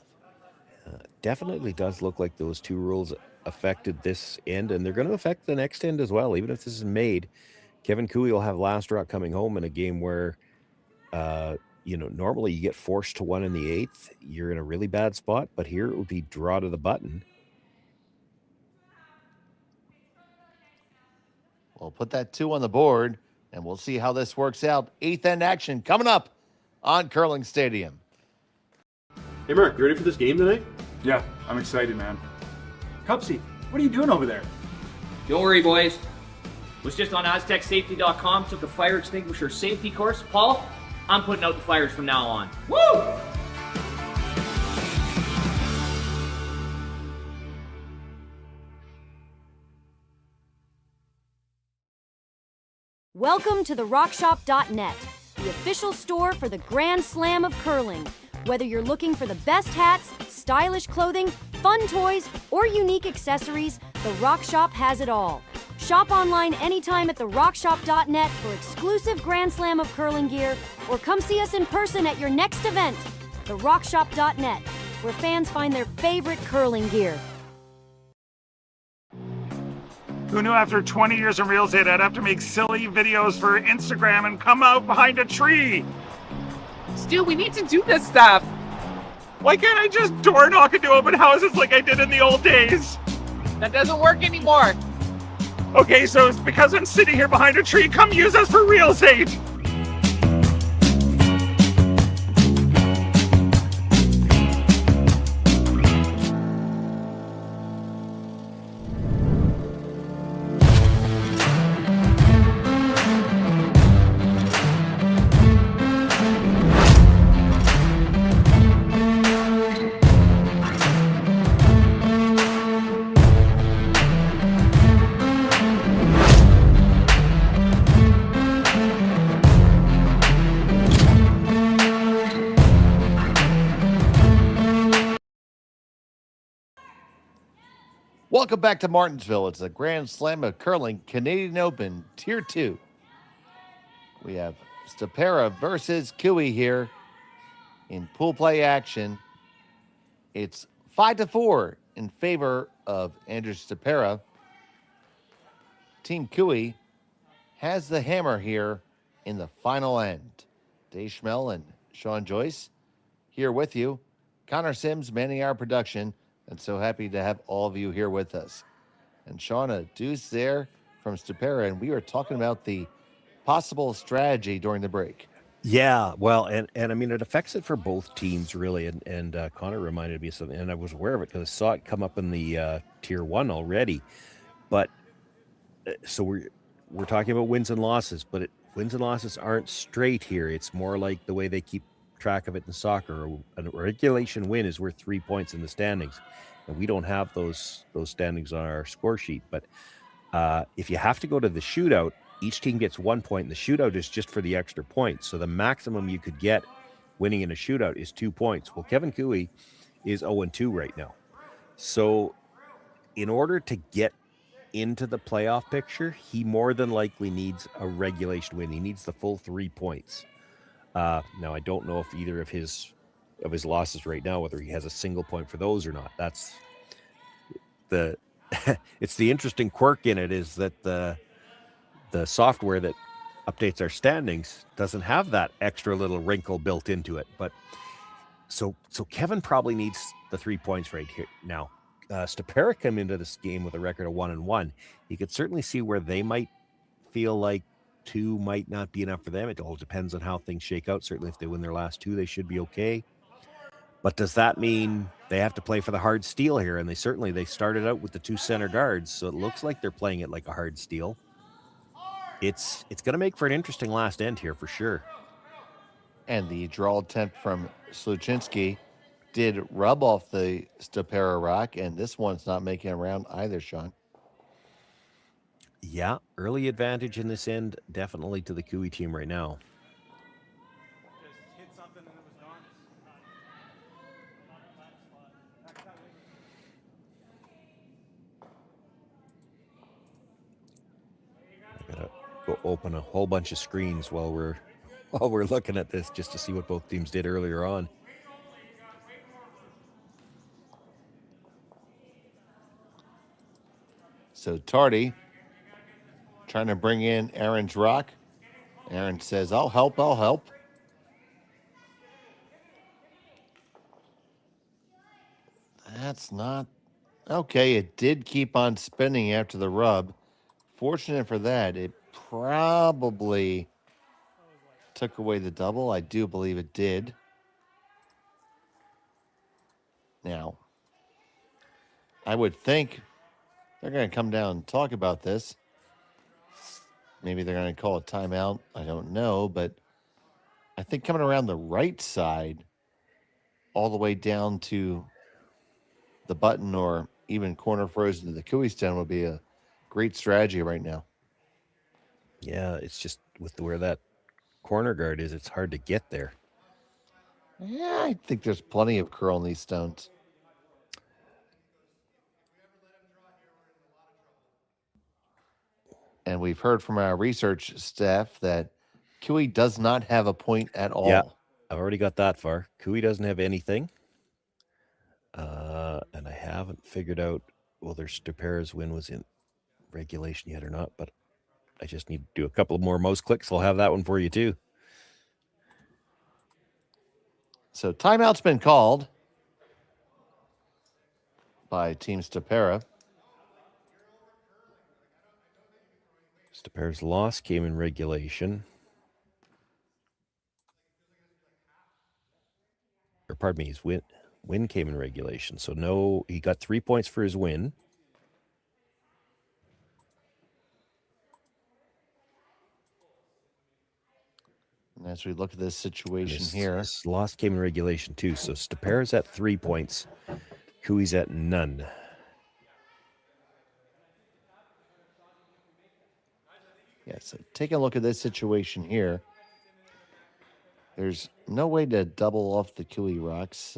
Definitely does look like those 2 rules affected this end, and they're going to affect the next end as well. Even if this is made, Kevin Cooey will have last draw coming home in a game where, normally you get forced to 1 in the 8th. You're in a really bad spot, but here it would be draw to the button. We'll put that 2 on the board, and we'll see how this works out. 8th end action coming up on Curling Stadium. Hey, Mark, you ready for this game tonight? Yeah, I'm excited, man. Cupsy, what are you doing over there? Don't worry, boys. Was just on AztecSafety.com, took a fire extinguisher safety course. Paul, I'm putting out the fires from now on. Woo! Welcome to the RockShop.net, the official store for the Grand Slam of curling. Whether you're looking for the best hats, stylish clothing, fun toys, or unique accessories, the Rock Shop has it all. Shop online anytime at therockshop.net for exclusive Grand Slam of curling gear, or come see us in person at your next event. Therockshop.net, where fans find their favorite curling gear. Who knew after 20 years in real estate I'd have to make silly videos for Instagram and come out behind a tree? Stu, we need to do this stuff. Why can't I just door knock into open houses like I did in the old days? That doesn't work anymore. Okay, so it's because I'm sitting here behind a tree. Come use us for real estate. Welcome back to Martensville. It's the Grand Slam of Curling Canadian Open Tier 2. We have Stopera versus Cooey here in pool play action. It's 5-4 in favor of Andrew Stopera. Team Cooey has the hammer here in the final end. Dave Schmel and Sean Joyce here with you. Connor Sims manning our production. And so happy to have all of you here with us. And Sean, a deuce there from Stopera, and we were talking about the possible strategy during the break. Yeah, well, and I mean, it affects it for both teams, really. And Connor reminded me of something, and I was aware of it because I saw it come up in the Tier 1 already. But so we're talking about wins and losses, but wins and losses aren't straight here. It's more like the way they keep track of it in soccer. A regulation win is worth 3 points in the standings, and we don't have those standings on our score sheet. But if you have to go to the shootout, each team gets 1 point, and the shootout is just for the extra points. So the maximum you could get winning in a shootout is 2 points. Well, Kevin Cooey is 0-2 right now. So in order to get into the playoff picture, he more than likely needs a regulation win. He needs the full 3 points. Now, I don't know if either of his losses right now, whether he has a single point for those or not. That's the it's the interesting quirk in it, is that the software that updates our standings doesn't have that extra little wrinkle built into it. But so Kevin probably needs the 3 points right here now. Stopera come into this game with a record of 1-1. You could certainly see where they might feel like 2 might not be enough for them. It all depends on how things shake out. Certainly if they win their last 2, they should be okay. But does that mean they have to play for the hard steal here? And they started out with the 2 center guards, so it looks like they're playing it like a hard steal. It's going to make for an interesting last end here for sure. And the draw attempt from Sluchinski did rub off the Stopera rock, and this one's not making a round either, Sean. Yeah, early advantage in this end, definitely to the Cooey team right now. I gotta go open a whole bunch of screens while we're looking at this, just to see what both teams did earlier on. So Tardy trying to bring in Aaron's rock. Aaron says, I'll help. That's not okay. It did keep on spinning after the rub. Fortunate for that, it probably took away the double. I do believe it did. Now, I would think they're going to come down and talk about this. Maybe they're going to call a timeout. I don't know, but I think coming around the right side all the way down to the button or even corner frozen to the Cooey stand would be a great strategy right now. Yeah, it's just with where that corner guard is, it's hard to get there. Yeah, I think there's plenty of curl in these stones. And we've heard from our research staff that Cooey does not have a point at all. Yeah, I've already got that far. Cooey doesn't have anything. And I haven't figured out whether Stopera's win was in regulation yet or not, but I just need to do a couple more mouse clicks. I'll have that one for you too. So timeout's been called by Team Stopera. Stopera's loss came in regulation. Or pardon me, his win came in regulation. So no, he got 3 points for his win. And as we look at this situation here. His loss came in regulation too. So Stopera's at 3 points. Cooey's at none. Yeah, so taking a look at this situation here. There's no way to double off the Cooey rocks.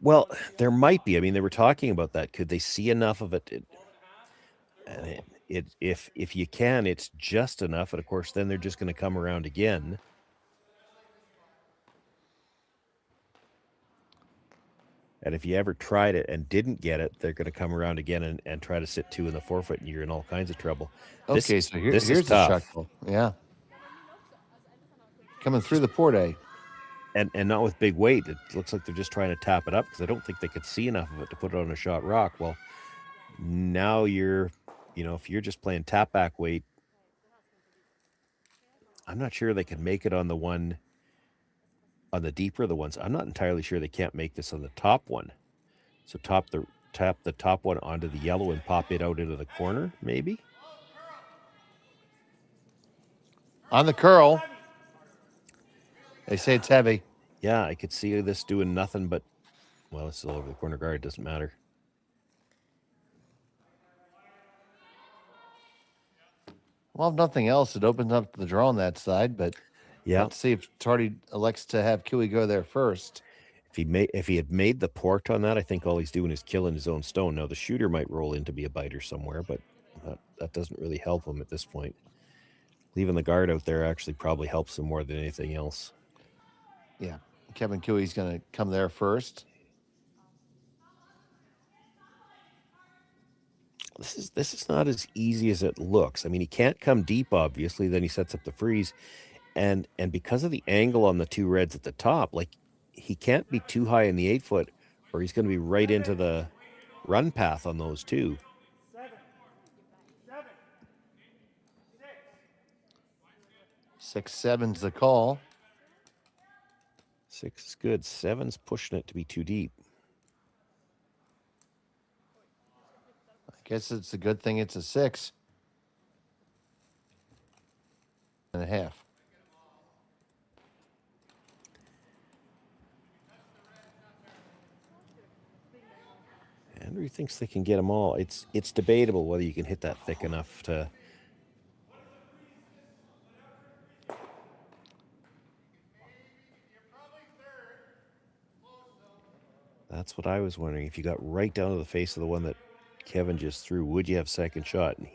Well, there might be. I mean, they were talking about that. Could they see enough of it? If you can, it's just enough. And of course, then they're just going to come around again. And if you ever tried it and didn't get it, they're going to come around again and try to sit 2 in the forefoot, and you're in all kinds of trouble. Okay, so here's the shot call. Yeah. Coming through the port A. And not with big weight. It looks like they're just trying to tap it up because I don't think they could see enough of it to put it on a shot rock. Well, now if you're just playing tap back weight, I'm not sure they can make it on the one, on the deeper of the ones. I'm not entirely sure they can't make this on the top one. So tap the top one onto the yellow and pop it out into the corner, maybe? On the curl. They say it's heavy. Yeah, I could see this doing nothing but, well, it's still over the corner guard. It doesn't matter. Well, if nothing else, it opens up the draw on that side, but yeah, let's see if Tardy elects to have Cooey go there first. If he had made the port on that, I think all he's doing is killing his own stone. Now, the shooter might roll in to be a biter somewhere, but that doesn't really help him at this point. Leaving the guard out there actually probably helps him more than anything else. Yeah, Kevin Cooey's going to come there first. This is not as easy as it looks. I mean, he can't come deep, obviously. Then he sets up the freeze. And because of the angle on the 2 reds at the top, like, he can't be too high in the 8-foot or he's going to be right into the run path on those 2. 6-7's the call. 6 is good. 7's pushing it to be too deep. I guess it's a good thing it's a 6.5. Andrew thinks they can get them all. It's debatable whether you can hit that thick enough to. That's what I was wondering. If you got right down to the face of the one that Kevin just threw, would you have second shot? And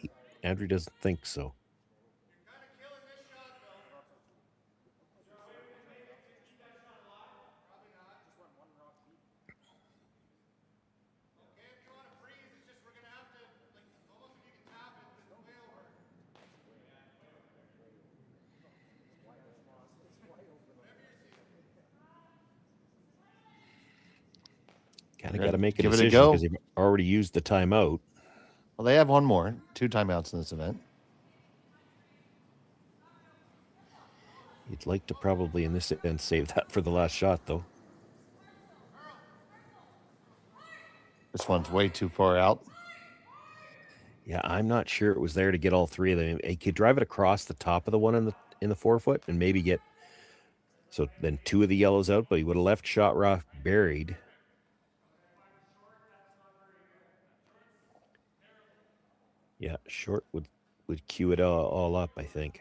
Andrew doesn't think so. Kind of got to make a decision because they've already used the timeout. Well, they have one more. 2 timeouts in this event. You'd like to probably, in this event, save that for the last shot, though. This one's way too far out. Yeah, I'm not sure it was there to get all three of them. He could drive it across the top of the one in the 4-foot and maybe get so then 2 of the yellows out, but he would have left shot rock buried. Yeah, short would cue it all up, I think.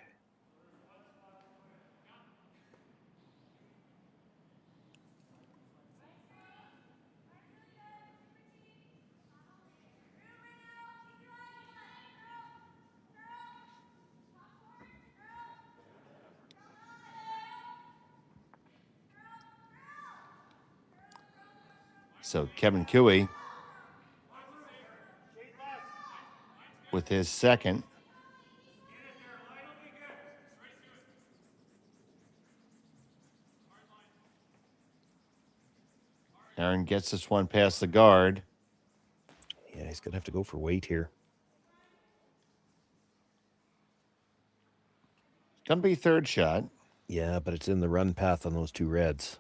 So Kevin Cooey with his second. Aaron gets this one past the guard. Yeah, he's going to have to go for weight here. Going to be third shot. Yeah, but it's in the run path on those 2 reds.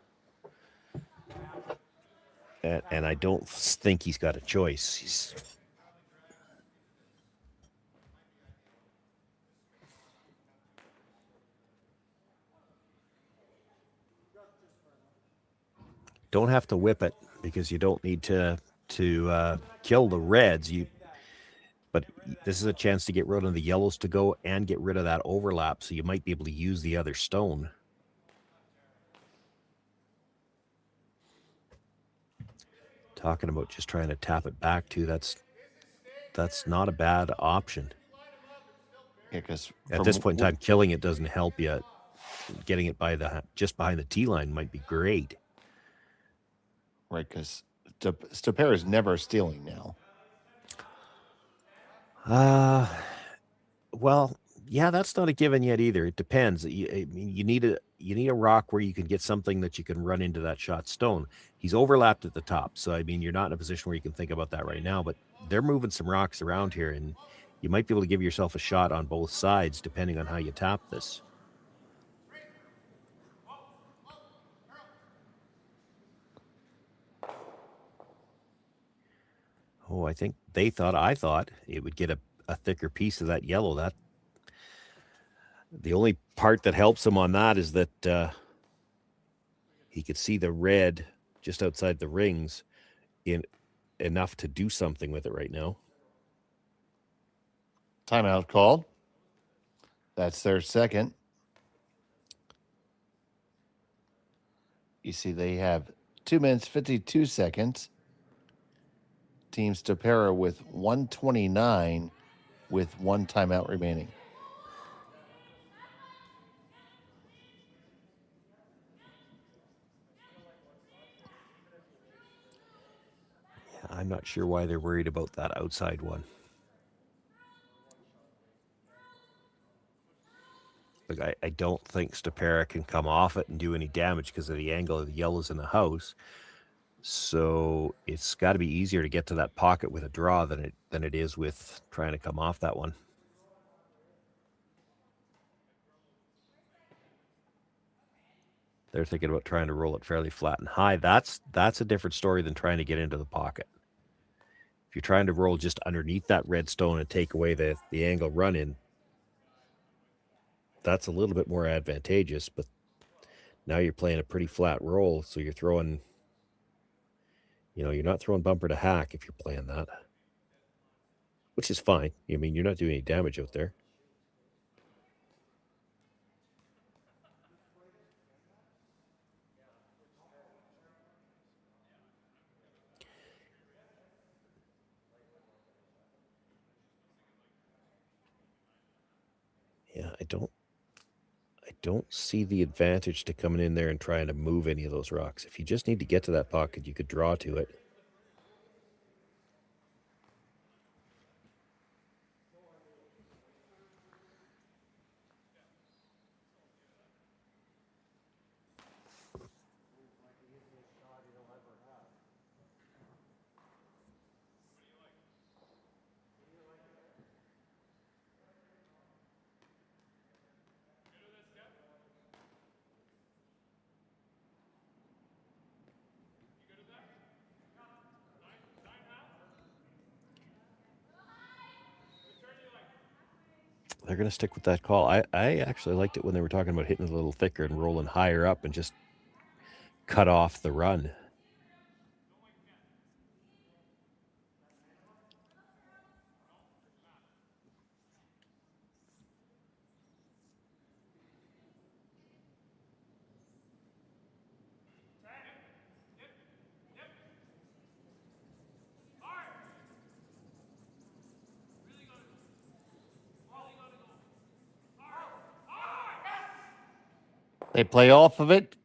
And I don't think he's got a choice. Don't have to whip it because you don't need to kill the reds. But this is a chance to get rid of the yellows to go and get rid of that overlap, so you might be able to use the other stone. Talking about just trying to tap it back too, that's not a bad option. Yeah, because at this point in time, killing it doesn't help you. Getting it just behind the tee line might be great. Right, because Stopera is never stealing now. Well, yeah, that's not a given yet either. It depends. You need a rock where you can get something that you can run into that shot stone. He's overlapped at the top, so I mean, you're not in a position where you can think about that right now. But they're moving some rocks around here, and you might be able to give yourself a shot on both sides depending on how you tap this. Oh, I think I thought it would get a thicker piece of that yellow. That the only part that helps him on that is that he could see the red just outside the rings in enough to do something with it right now. Timeout called. That's their second. You see they have 2 minutes, 52 seconds. Team Stopera with 129 with 1 timeout remaining. Yeah, I'm not sure why they're worried about that outside one. Like I don't think Stopera can come off it and do any damage because of the angle of the yellows in the house. So it's got to be easier to get to that pocket with a draw than it is with trying to come off that one. They're thinking about trying to roll it fairly flat and high. That's a different story than trying to get into the pocket. If you're trying to roll just underneath that red stone and take away the angle run in, that's a little bit more advantageous, but now you're playing a pretty flat roll, so you're throwing, you're not throwing bumper to hack if you're playing that, which is fine. I mean, you're not doing any damage out there. Yeah, I don't see the advantage to coming in there and trying to move any of those rocks. If you just need to get to that pocket, you could draw to it. they're going to stick with that call. I actually liked it when they were talking about hitting a little thicker and rolling higher up and just cut off the run. They play off of it,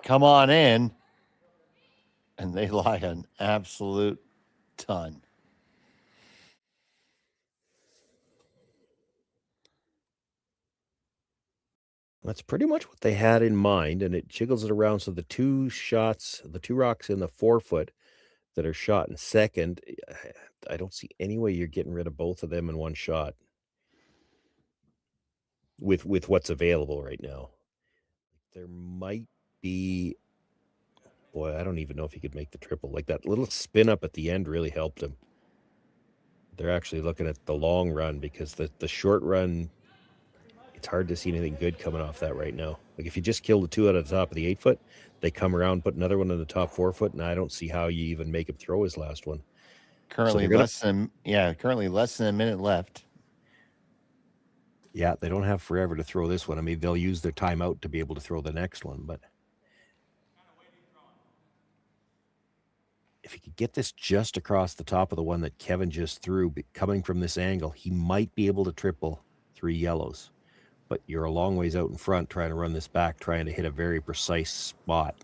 come on in, and they lie an absolute ton. That's pretty much what they had in mind, and it jiggles it around. So the two rocks in the 4-foot that are shot in second, I don't see any way you're getting rid of both of them in one shot with what's available right now. There might be, boy, I don't even know if he could make the triple. Like that little spin up at the end really helped him. They're actually looking at the long run because the short run, it's hard to see anything good coming off that right now. Like if you just kill the two out of the top of the 8-foot, they come around, put another one in the top 4-foot, and I don't see how you even make him throw his last one. Currently less than a minute left. Yeah, they don't have forever to throw this one. I mean, they'll use their timeout to be able to throw the next one, but if he could get this just across the top of the one that Kevin just threw, coming from this angle, he might be able to triple 3 yellows. But you're a long ways out in front trying to run this back, trying to hit a very precise spot.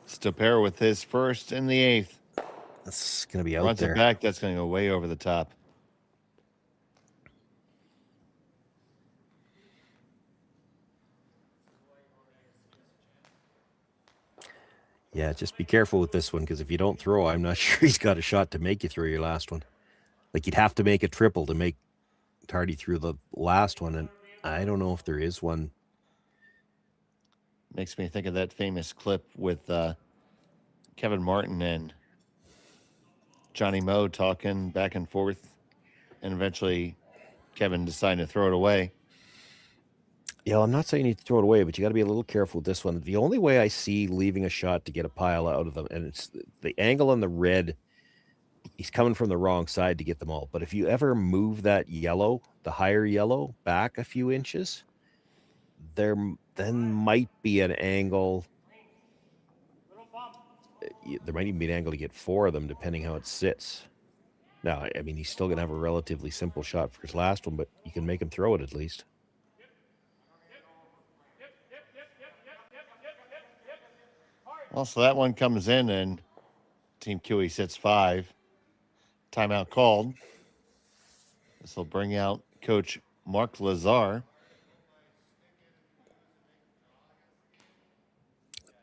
Stopera with his first in the 8th. That's going to be out Runs there. it back, that's going to go way over the top. Yeah, just be careful with this one, because if you don't throw, I'm not sure he's got a shot to make you throw your last one. Like, you'd have to make a triple to make Tardy through the last one, and I don't know if there is one. Makes me think of that famous clip with Kevin Martin and Johnny Moe talking back and forth, and eventually Kevin decided to throw it away. Yeah, I'm not saying you need to throw it away, but you got to be a little careful with this one. The only way I see leaving a shot to get a pile out of them, and it's the angle on the red, he's coming from the wrong side to get them all. But if you ever move that yellow, the higher yellow, back a few inches, there then might be an angle. There might even be an angle to get 4 of them, depending how it sits. Now, I mean, he's still going to have a relatively simple shot for his last one, but you can make him throw it at least. Also, that one comes in, and Team QE sits 5. Timeout called. This will bring out Coach Mark Lazar.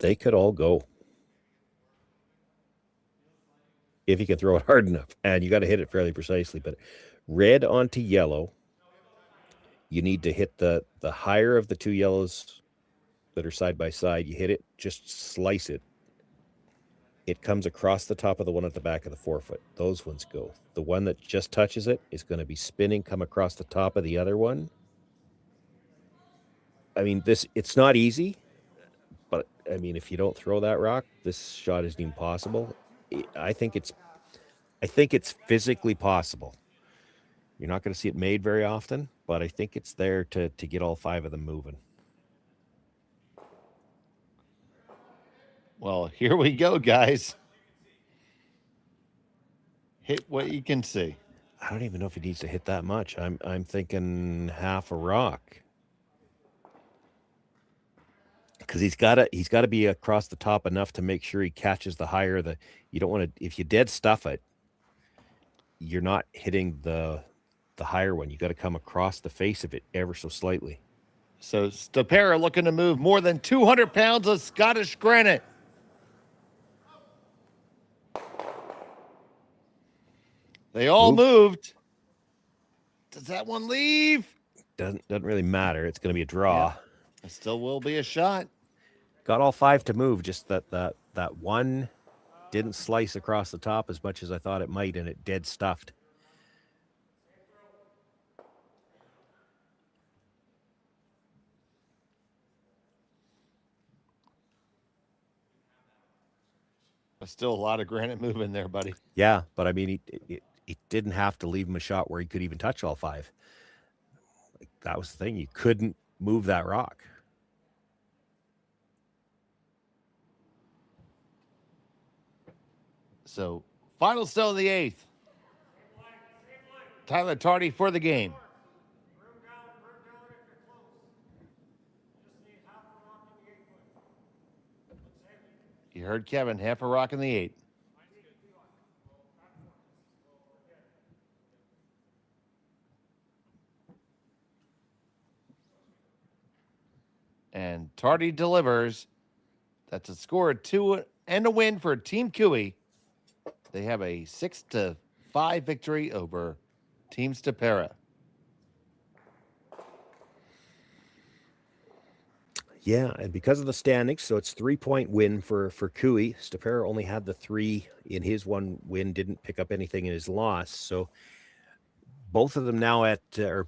They could all go if you can throw it hard enough, and you got to hit it fairly precisely. But red onto yellow, you need to hit the higher of the 2 yellows that are side by side. You hit it, just slice it. It comes across the top of the one at the back of the 4-foot. Those ones go. The one that just touches it is going to be spinning, come across the top of the other one. I mean, it's not easy, but I mean, if you don't throw that rock, this shot isn't even possible. I think it's physically possible. You're not going to see it made very often, but I think it's there to get all 5 of them moving. Well, here we go, guys. Hit what you can see. I don't even know if he needs to hit that much. I'm thinking half a rock. Because he's got to be across the top enough to make sure he catches the higher. You don't want to, if you dead stuff it, you're not hitting the higher one. You got to come across the face of it ever so slightly. So Stopera looking to move more than 200 pounds of Scottish granite. They all moved. Does that one leave? Doesn't really matter. It's going to be a draw. Yeah. It still will be a shot. Got all 5 to move. Just that one didn't slice across the top as much as I thought it might, and it dead stuffed. Still a lot of granite moving there, buddy. Yeah, but I mean, he didn't have to leave him a shot where he could even touch all 5. Like, that was the thing. You couldn't move that rock. So, final still in the 8th. Tyler Tardy for the game. You heard Kevin, half a rock in the 8th. And Tardy delivers. That's a score of 2 and a win for Team Cooey. They have a 6-5 victory over Team Stopera. Yeah, and because of the standings, so it's 3-point win for Cooey. Stopera only had the 3 in his one win, didn't pick up anything in his loss. So both of them now at, both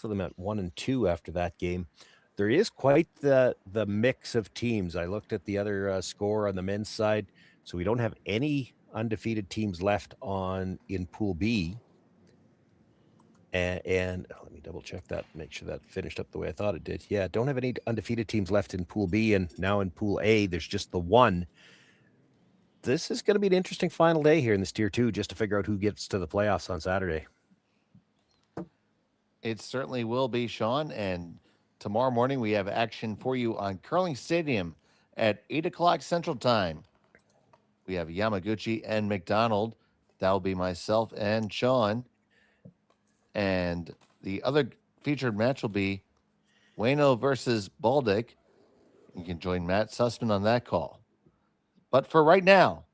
of them at 1 and 2 after that game. There is quite the mix of teams. I looked at the other score on the men's side. So we don't have any undefeated teams left in Pool B. And let me double check that, make sure that finished up the way I thought it did. Yeah, don't have any undefeated teams left in Pool B, and now in Pool A, there's just the 1. This is going to be an interesting final day here in this Tier 2, just to figure out who gets to the playoffs on Saturday. It certainly will be, Sean. And tomorrow morning, we have action for you on Curling Stadium at 8 o'clock Central Time. We have Yamaguchi and McDonald. That will be myself and Sean. And the other featured match will be Wayno versus Baldick. You can join Matt Sussman on that call. But for right now,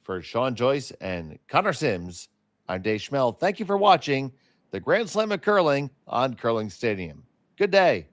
for Sean Joyce and Connor Sims, I'm Dave Schmel. Thank you for watching the Grand Slam of Curling on Curling Stadium. Good day.